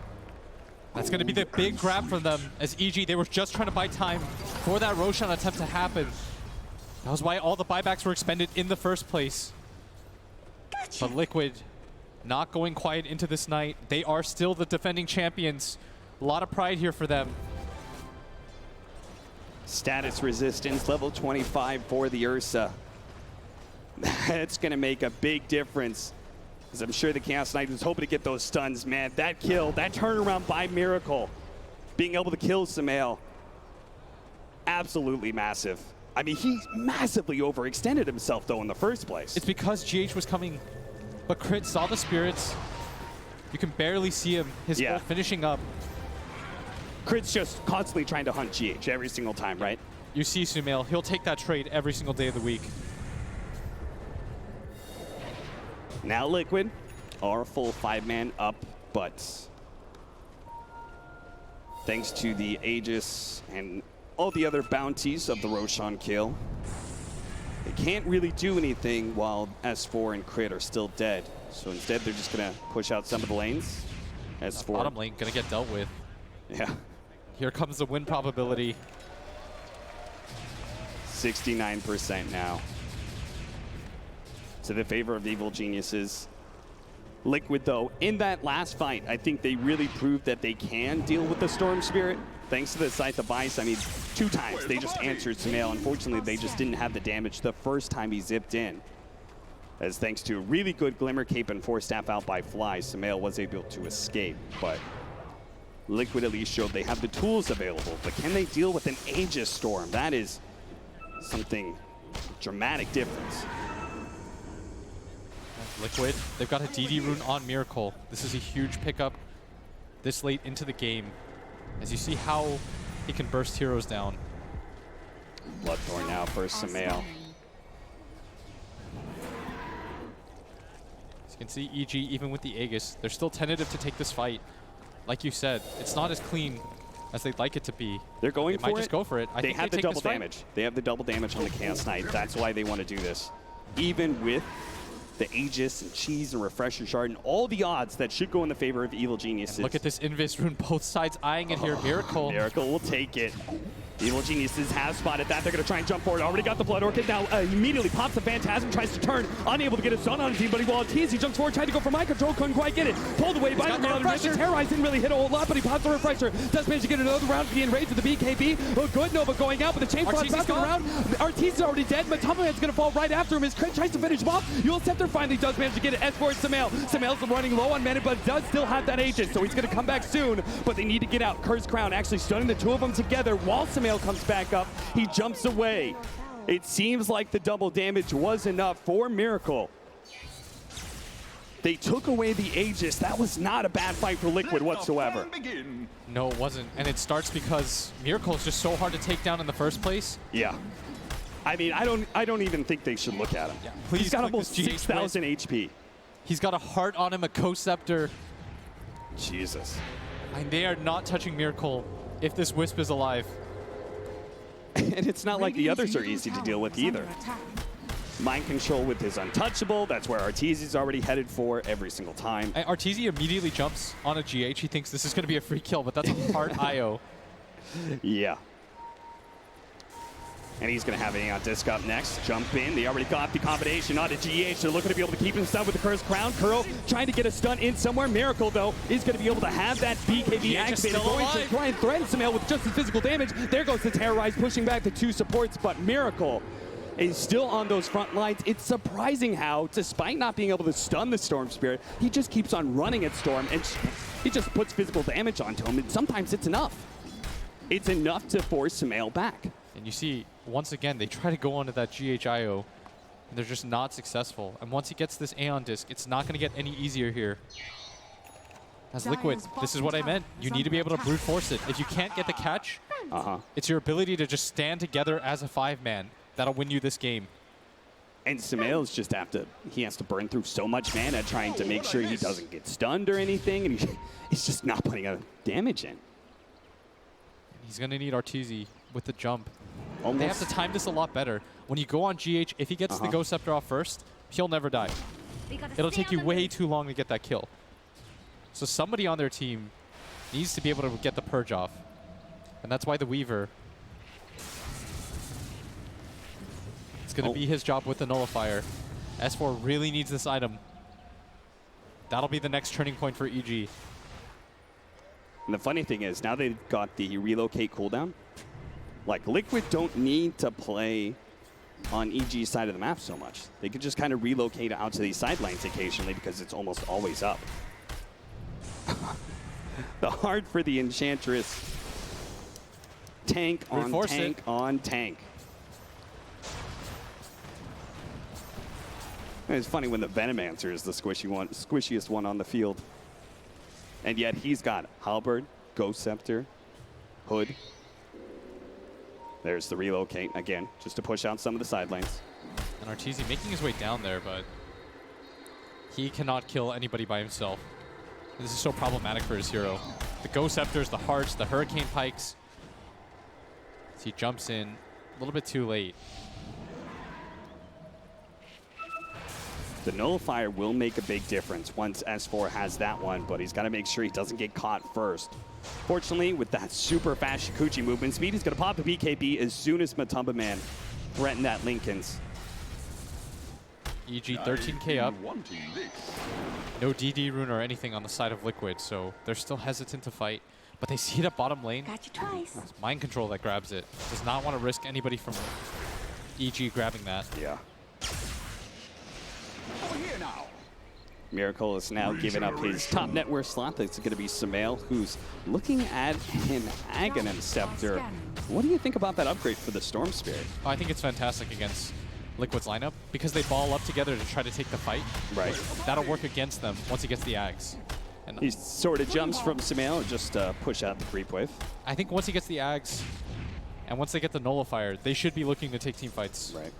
That's going to be the big grab for them, as EG, they were just trying to buy time for that Roshan attempt to happen. That was why all the buybacks were expended in the first place. But Liquid not going quiet into this night. They are still the defending champions. A lot of pride here for them. Status resistance, level 25 for the Ursa. That's going to make a big difference, as I'm sure the Chaos Knight was hoping to get those stuns, man. That kill, that turnaround by Miracle, being able to kill Sumail, absolutely massive. I mean, he massively overextended himself, though, in the first place. It's because GH was coming, but Crit saw the spirits. You can barely see him, his ult finishing up. Crit's just constantly trying to hunt GH every single time, right? You see Sumail, he'll take that trade every single day of the week. Now Liquid are a full 5-man up, but thanks to the Aegis and all the other bounties of the Roshan kill, they can't really do anything while S4 and Crit are still dead. So instead, they're just going to push out some of the lanes. S4. Bottom lane gonna get dealt with. Yeah. Here comes the win probability. 69% now. To the favor of Evil Geniuses. Liquid, though, in that last fight, I think they really proved that they can deal with the Storm Spirit. Thanks to the Scythe of Ice, I mean, 2 times they just answered Sumail. Unfortunately, they just didn't have the damage the first time he zipped in. As thanks to a really good Glimmer Cape and Force Staff out by Fly, Sumail was able to escape. But Liquid at least showed they have the tools available. But can they deal with an Aegis Storm? That is something dramatic difference. Liquid, they've got a DD rune on Miracle. This is a huge pickup this late into the game, as you see how he can burst heroes down. Bloodthorn now for Sumail. You can see EG, even with the Aegis, they're still tentative to take this fight. Like you said, it's not as clean as they'd like it to be. They're going they for it. might just go for it. I they think have the take double this fight. damage. They have the double damage on the Chaos Knight. That's why they want to do this. Even with the Aegis and Cheese and Refresher Shard and all the odds that should go in the favor of Evil Geniuses. And look at this Invis rune, both sides eyeing it here. Miracle. Miracle will take it. Evil Geniuses have spotted that. They're going to try and jump forward. Already got the Blood Orchid. Now immediately pops the Phantasm, tries to turn. Unable to get a stun on his team, but he he jumps forward, tried to go for mind control, couldn't quite get it. Pulled away by the Refresher. Terrorize didn't really hit a whole lot, but he pops the Refresher. Does manage to get another round to be enraged with the BKB. Oh, good. Nova going out, but the chain frost bouncing around. Arteezy is already dead. Matamaman's going to fall right after him. His crit tries to finish him off. Yule Scepter finally does manage to get it. S4 Samael. Samael's running low on mana, but does still have that Aegis, so he's going to come back soon, but they need to get out. Curse Crown actually stunning the two of them together while Samael comes back up. He jumps away. It seems like the double damage was enough for Miracle. They took away the Aegis. That was not a bad fight for Liquid whatsoever. No, it wasn't. And it starts because Miracle is just so hard to take down in the first place. Yeah. I mean, I don't even think they should look at him. Yeah, please He's got click almost this GH 6,000 HP. He's got a heart on him, a Co-Scepter. Jesus. And they are not touching Miracle if this Wisp is alive. And it's not like the others are easy to deal with either. Attack. Mind control with his Untouchable. That's where Arteezy's already headed for every single time. And Arteezy immediately jumps on a GH. He thinks this is going to be a free kill, but that's a hard IO. Yeah. And he's going to have Aeon Disc up next. Jump in. They already got the combination on a GH. They're looking to be able to keep him stunned with the Cursed Crown. Kuro trying to get a stun in somewhere. Miracle, though, is going to be able to have that BKB activated. Going to try and threaten Samael with just his physical damage. There goes the Terrorize, pushing back the two supports, but Miracle is still on those front lines. It's surprising how, despite not being able to stun the Storm Spirit, he just keeps on running at Storm, and he just puts physical damage onto him, and sometimes it's enough. It's enough to force Samael back. And you see, once again, they try to go onto that GHIO, and they're just not successful. And once he gets this Aeon Disc, it's not going to get any easier here. As Liquid, this is what I meant. You need to be able to brute force it. If you can't get the catch, it's your ability to just stand together as a 5-man. That'll win you this game. And Samael's just he has to burn through so much mana trying to make sure he doesn't get stunned or anything, and he's just not putting a damage in. He's going to need Arteezy with the jump. Almost. They have to time this a lot better. When you go on GH, if he gets the Ghost Scepter off first, he'll never die. It'll take you way too long to get that kill. So somebody on their team needs to be able to get the Purge off. And that's why the Weaver, it's going to be his job with the Nullifier. S4 really needs this item. That'll be the next turning point for EG. And the funny thing is, now they've got the relocate cooldown. Like, Liquid don't need to play on EG's side of the map so much. They could just kind of relocate out to these side lanes occasionally because it's almost always up. The hard for the Enchantress. Tank on tank on tank. And it's funny when the Venomancer is the squishiest one on the field. And yet he's got Halberd, Ghost Scepter, Hood. There's the relocate again, just to push out some of the side lanes. And Arteezy making his way down there, but he cannot kill anybody by himself. This is so problematic for his hero. The Ghost Scepters, the Hearts, the Hurricane Pikes. So he jumps in a little bit too late. The Nullifier will make a big difference once S4 has that one, but he's got to make sure he doesn't get caught first. Fortunately, with that super fast Shikuchi movement speed, he's going to pop the BKB as soon as Matumba Man threatened that Linken's. EG 13k up. No DD rune or anything on the side of Liquid, so they're still hesitant to fight. But they see it at bottom lane. Got you twice. It's Mind Control that grabs it. Does not want to risk anybody from EG grabbing that. Yeah. Miracle is now giving up his top net worth slot. That's going to be Samael, who's looking at an Aghanim Scepter. What do you think about that upgrade for the Storm Spirit? I think it's fantastic against Liquid's lineup because they ball up together to try to take the fight. Right. That'll work against them once he gets the Ags. And He sort of jumps from Samael and just push out the creep wave. I think once he gets the Ags and once they get the Nullifier, they should be looking to take team fights. Right.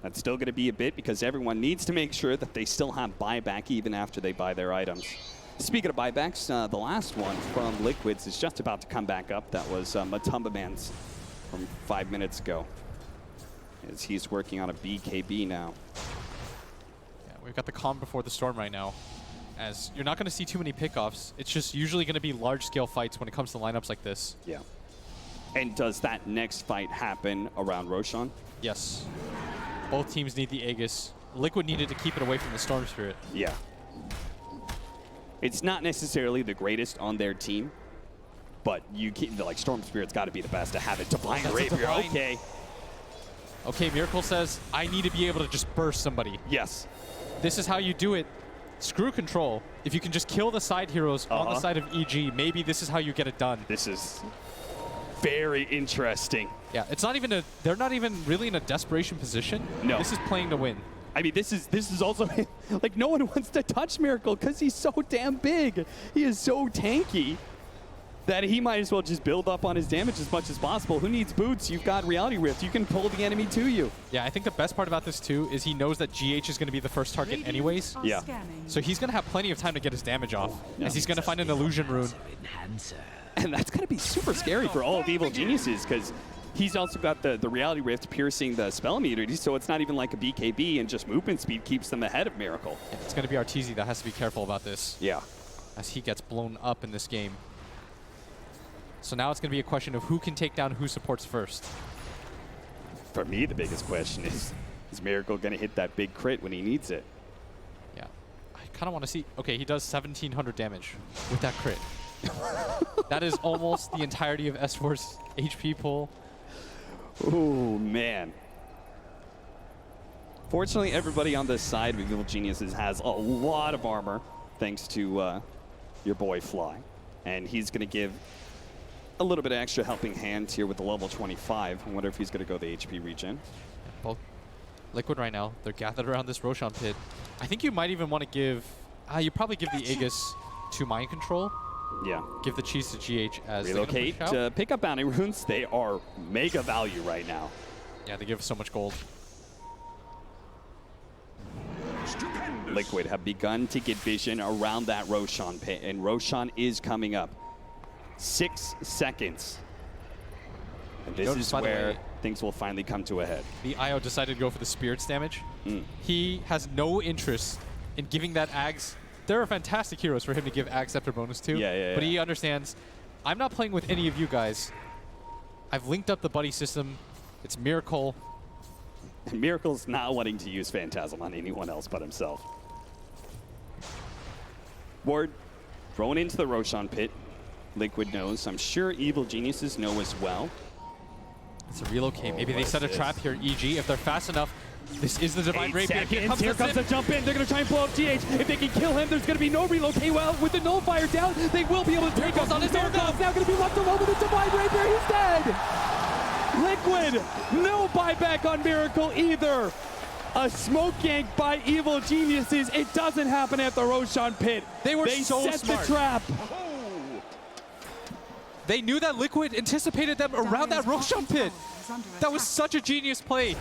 That's still going to be a bit because everyone needs to make sure that they still have buyback even after they buy their items. Speaking of buybacks, the last one from Liquids is just about to come back up. That was Matumba Man's from 5 minutes ago, as he's working on a BKB now. Yeah, we've got the calm before the storm right now, as you're not going to see too many pickoffs. It's just usually going to be large-scale fights when it comes to lineups like this. Yeah. And does that next fight happen around Roshan? Yes. Both teams need the Aegis. Liquid needed to keep it away from the Storm Spirit. Yeah. It's not necessarily the greatest on their team, but you keep, like, Storm Spirit's got to be the best to have it. Divine Rapier, okay. Okay, Miracle says, I need to be able to just burst somebody. Yes. This is how you do it. Screw control. If you can just kill the side heroes on the side of EG, maybe this is how you get it done. This is very interesting. Yeah, it's not even they're not even really in a desperation position. No. This is playing to win. I mean, this is also, like, no one wants to touch Miracle because he's so damn big. He is so tanky that he might as well just build up on his damage as much as possible. Who needs boots? You've got Reality Rift. You can pull the enemy to you. Yeah, I think the best part about this, too, is he knows that GH is going to be the first target anyways. Yeah. So he's going to have plenty of time to get his damage off, as he's going to find an illusion rune. And that's going to be super scary for all of Evil Geniuses because he's also got the Reality Rift piercing the spell immunity, so it's not even like a BKB, and just movement speed keeps them ahead of Miracle. Yeah, it's going to be Arteezy that has to be careful about this. Yeah. As he gets blown up in this game. So now it's going to be a question of who can take down who supports first. For me, the biggest question is Miracle going to hit that big crit when he needs it? Yeah. I kind of want to see. Okay, he does 1,700 damage with that crit. That is almost the entirety of S4's HP pool. Oh, man. Fortunately, everybody on this side of Evil Geniuses has a lot of armor, thanks to your boy Fly. And he's going to give a little bit of extra helping hand here with the level 25. I wonder if he's going to go the HP regen. Both Liquid right now, they're gathered around this Roshan pit. I think you might even want to give, you probably give the Aegis to Mind Control. Yeah. Give the cheese to GH as relocate to pick up bounty runes. They are mega value right now. Yeah, they give so much gold. Stupendous. Liquid have begun to get vision around that Roshan pit, and Roshan is coming up. 6 seconds. And this is where things will finally come to a head. The IO decided to go for the Spirit's damage. He has no interest in giving that Ags. There are fantastic heroes for him to give Ag Scepter bonus to. Yeah. But he understands, I'm not playing with any of you guys. I've linked up the buddy system. It's Miracle. And Miracle's not wanting to use Phantasm on anyone else but himself. Ward thrown into the Roshan pit. Liquid knows. I'm sure Evil Geniuses know as well. It's a relocate. Maybe they set a trap here, EG. If they're fast enough, this is the Divine Rapier. Here comes the jump in. They're going to try and blow up GH. If they can kill him, there's going to be no relocate. Well, with the Nullifier down, they will be able to take us on his Miracle's now going to be left alone with the Divine Rapier. He's dead. Liquid, no buyback on Miracle either. A smoke gank by Evil Geniuses. It doesn't happen at the Roshan pit. They so set smart. The trap. They knew that Liquid anticipated them around that Roshan pit. That was such a genius play.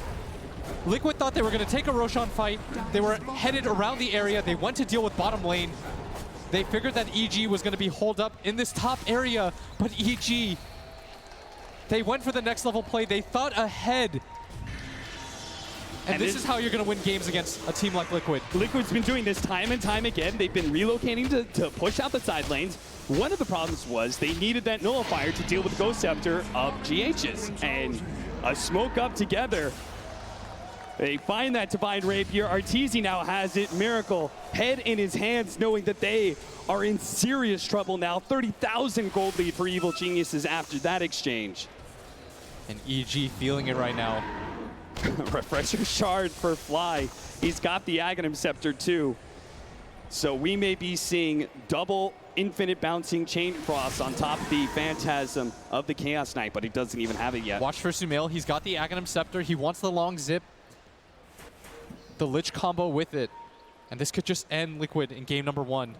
Liquid thought they were going to take a Roshan fight. They were headed around the area. They went to deal with bottom lane. They figured that EG was going to be holed up in this top area, but EG, they went for the next level play. They thought ahead. And this is how you're going to win games against a team like Liquid. Liquid's been doing this time and time again. They've been relocating to push out the side lanes. One of the problems was they needed that Nullifier to deal with Ghost Scepter of GH's. And a smoke up together. They find that Divine Rapier. Arteezy now has it. Miracle, head in his hands, knowing that they are in serious trouble now. 30,000 gold lead for Evil Geniuses after that exchange. And EG feeling it right now. Refresher shard for Fly. He's got the Aghanim Scepter too. So we may be seeing double infinite bouncing chain cross on top of the Phantasm of the Chaos Knight, but he doesn't even have it yet. Watch for Sumail. He's got the Aghanim Scepter. He wants the long zip. The Lich combo with it. And this could just end Liquid in game number 1.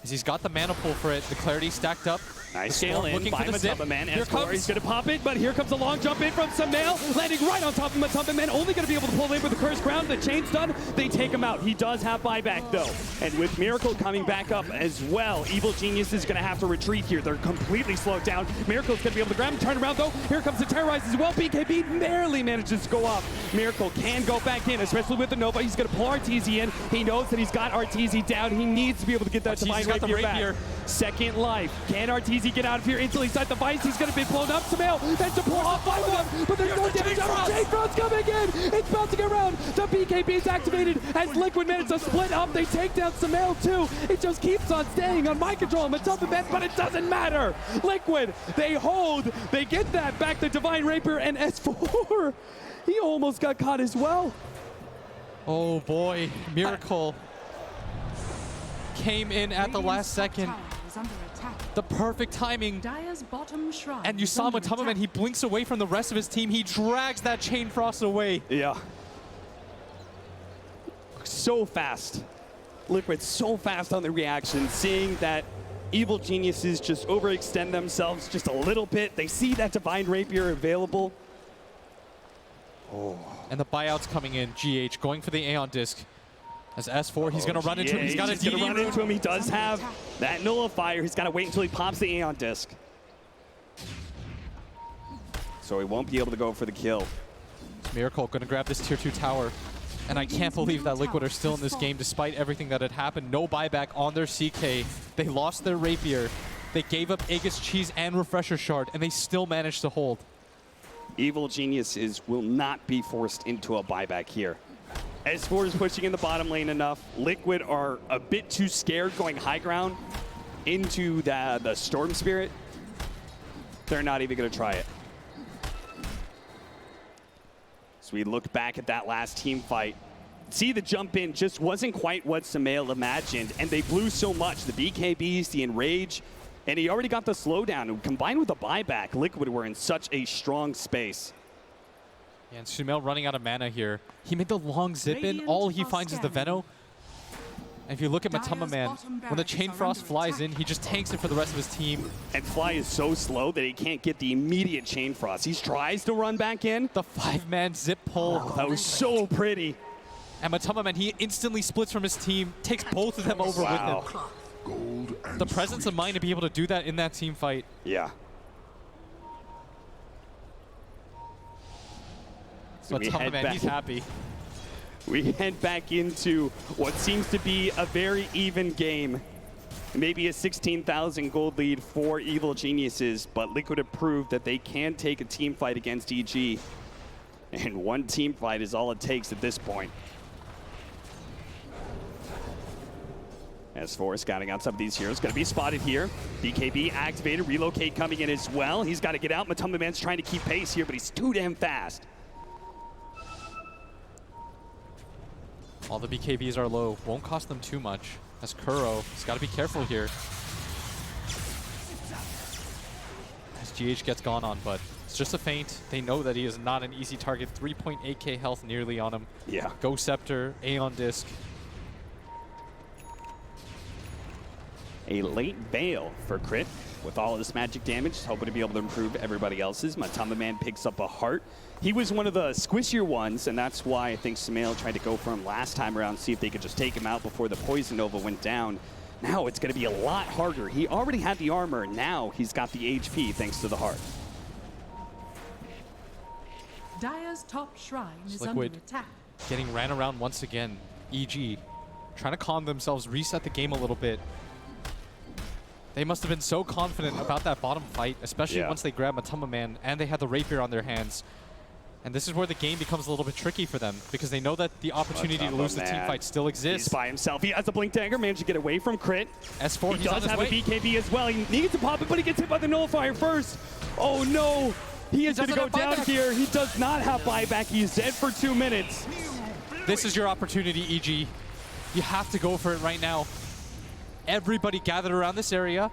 As he's got the mana pull for it. The clarity stacked up. Nice Storm scale in looking by for the zip. Matumba Man. Here S4, comes. he's going to pop it, but here comes a long jump in from Sumail, landing right on top of Matumba Man. Only going to be able to pull in with the Cursed Crown. The chain's done. They take him out. He does have buyback, though. And with Miracle coming back up as well, Evil Genius is going to have to retreat here. They're completely slowed down. Miracle's going to be able to grab him, turn around, though. Here comes the Terrorize as well. BKB barely manages to go up. Miracle can go back in, especially with the Nova. He's going to pull Arteezy in. He knows that he's got Arteezy down. He needs to be able to get that Divine Rapier back. Second life. Can Arteezy get out of here instantly inside the Vice? He's going to be blown up. Sumail then to pull off by them, but there's no damage on Chain Frost coming in. It's bouncing around. The BKB is activated as Liquid manages to split up. They take down Sumail too. It just keeps on staying on mind control and Matumba Man, but it doesn't matter. Liquid, they hold. They get that back. The Divine Rapier and S4. He almost got caught as well. Oh boy, Miracle came in at the last second. The perfect timing. Dire's bottom shrine And you saw Matumba Man, he blinks away from the rest of his team. He drags that Chain Frost away. Yeah. So fast. Liquid so fast on the reaction, seeing that Evil Geniuses just overextend themselves just a little bit. They see that Divine Rapier available. And the buyout's coming in. GH going for the Aeon Disc. As S4, he's going to run into him. He's got a He's gonna DD run into him. He does have that nullifier. He's got to wait until he pops the Aeon Disc. So he won't be able to go for the kill. Miracle going to grab this tier 2 tower. And I can't believe that Liquid are still in this game despite everything that had happened. No buyback on their CK. They lost their Rapier. They gave up Aegis Cheese and Refresher Shard, and they still managed to hold. Evil Geniuses will not be forced into a buyback here. S4 is pushing in the bottom lane enough. Liquid are a bit too scared going high ground into the Storm Spirit. They're not even going to try it. So we look back at that last team fight. See, the jump in just wasn't quite what Sumail imagined, and they blew so much. The BKBs, the Enrage, and he already got the slowdown. And combined with the buyback, Liquid were in such a strong space. Yeah, and Sumail running out of mana here. He made the long zip in. All he finds is the Veno. And if you look at Matumba Man, when the Chain Frost flies in, he just tanks it for the rest of his team. And Fly is so slow that he can't get the immediate Chain Frost. He tries to run back in. The 5-man zip pull. That was so pretty. And Matumba Man, he instantly splits from his team, takes both of them over with him. The presence of mind to be able to do that in that team fight. Yeah. So Matumba Man, he's happy. We head back into what seems to be a very even game. Maybe a 16,000 gold lead for Evil Geniuses, but Liquid have proved that they can take a team fight against EG. And one team fight is all it takes at this point. S4 scouting out some of these heroes. Going to be spotted here. BKB activated. Relocate coming in as well. He's got to get out. Matumba Man's trying to keep pace here, but he's too damn fast. All the BKBs are low. Won't cost them too much. As Kuro, he's got to be careful here. As GH gets gone on, but it's just a feint. They know that he is not an easy target. 3.8k health nearly on him. Yeah. Go Scepter, Aeon Disc. A late Veil for Crit with all of this magic damage, hoping to be able to improve everybody else's. Matumba Man picks up a heart. He was one of the squishier ones, and that's why I think Sumail tried to go for him last time around, see if they could just take him out before the Poison Nova went down. Now it's going to be a lot harder. He already had the armor, now he's got the HP thanks to the heart. Dire's top shrine is Liquid under attack. getting ran around once again. EG trying to calm themselves, reset the game a little bit. They must have been so confident about that bottom fight, especially once they grabbed Matumba Man and they had the Rapier on their hands. And this is where the game becomes a little bit tricky for them because they know that the opportunity to lose the team fight still exists. He's by himself. He has a Blink Dagger, managed to get away from Crit. S4, he does have a BKB as well. He needs to pop it, but he gets hit by the Nullifier first. Oh no! He is going to go down here. He does not have buyback. He's dead for 2 minutes. This is your opportunity, EG. You have to go for it right now. Everybody gathered around this area.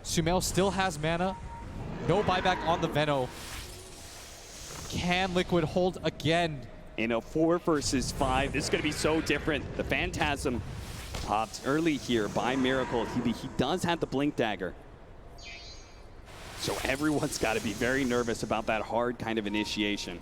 Sumail still has mana. No buyback on the Veno. Can Liquid hold again? In a 4 versus 5, this is going to be so different. The Phantasm Popped early here by Miracle. He does have the Blink Dagger. So everyone's got to be very nervous about that hard kind of initiation.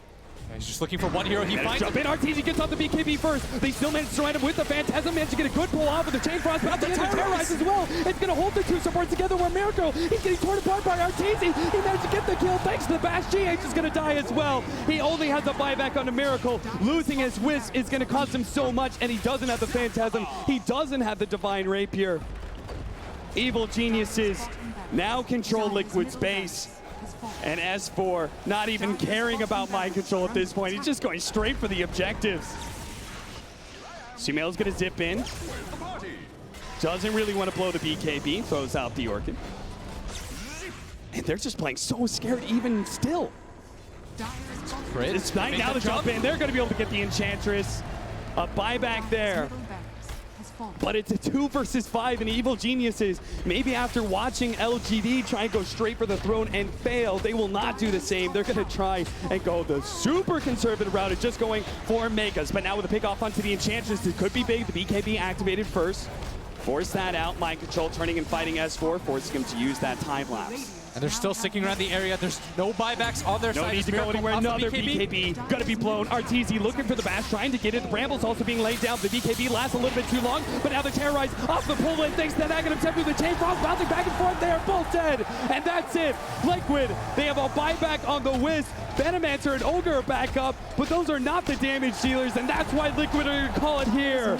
He's just looking for one hero. He finds jump in. RTZ gets off the BKB first. They still manage to surround him with the Phantasm. Manage to get a good pull off with the Chain Frost. But the Terrorize as well. It's going to hold the two supports together where Miracle, he's getting torn apart by RTZ. He managed to get the kill thanks to the bash. GH is going to die as well. He only has a buyback on a Miracle. Losing his Wisp is going to cost him so much, and he doesn't have the Phantasm. He doesn't have the Divine Rapier. Evil Geniuses now control Liquid's base. And S4 not even caring about mind control at this point. He's just going straight for the objectives. Sumail's gonna zip in. Doesn't really want to blow the BKB, throws out the Orchid. And they're just playing so scared even still. It's night now to jump in. They're gonna be able to get the Enchantress. A buyback there. But it's a 2 versus 5 in Evil Geniuses. Maybe after watching LGD try and go straight for the throne and fail, they will not do the same. They're going to try and go the super conservative route of just going for Megas. But now with a pick off onto the Enchantress, it could be big. The BKB activated first. Force that out. Mind control turning and fighting S4, forcing him to use that time lapse. And they're still sticking around the area. There's no buybacks on their side. No need to go anywhere. Another BKB. Gonna be blown. RTZ looking for the bash, trying to get it. The Bramble's also being laid down. The BKB lasts a little bit too long, but now the Terrorize off the pull in. Thanks to that negative attempt with the Chain Frost, bouncing back and forth. They are both dead. And that's it. Liquid, they have a buyback on the Wisp. Venomancer and Ogre are back up, but those are not the damage dealers, and that's why Liquid are gonna call it here.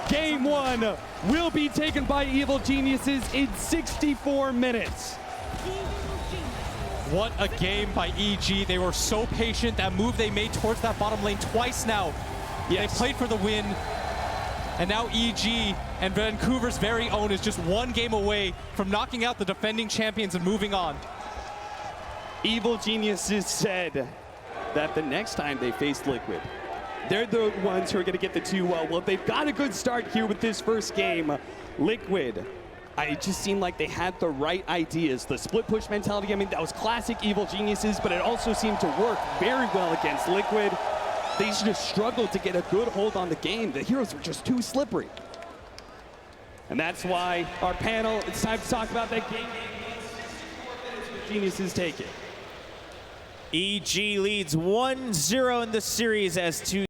Game 1 will be taken by Evil Geniuses in 64 minutes. What a game by EG. They were so patient. That move they made towards that bottom lane twice now. Yes. They played for the win. And now EG and Vancouver's very own is just one game away from knocking out the defending champions and moving on. Evil Geniuses said that the next time they face Liquid, they're the ones who are going to get the 2-0. Well, they've got a good start here with this first game. Liquid, it just seemed like they had the right ideas. The split push mentality, I mean, that was classic Evil Geniuses, but it also seemed to work very well against Liquid. They just struggled to get a good hold on the game. The heroes were just too slippery. And that's why our panel, it's time to talk about that game. Geniuses take it. EG leads 1-0 in the series as two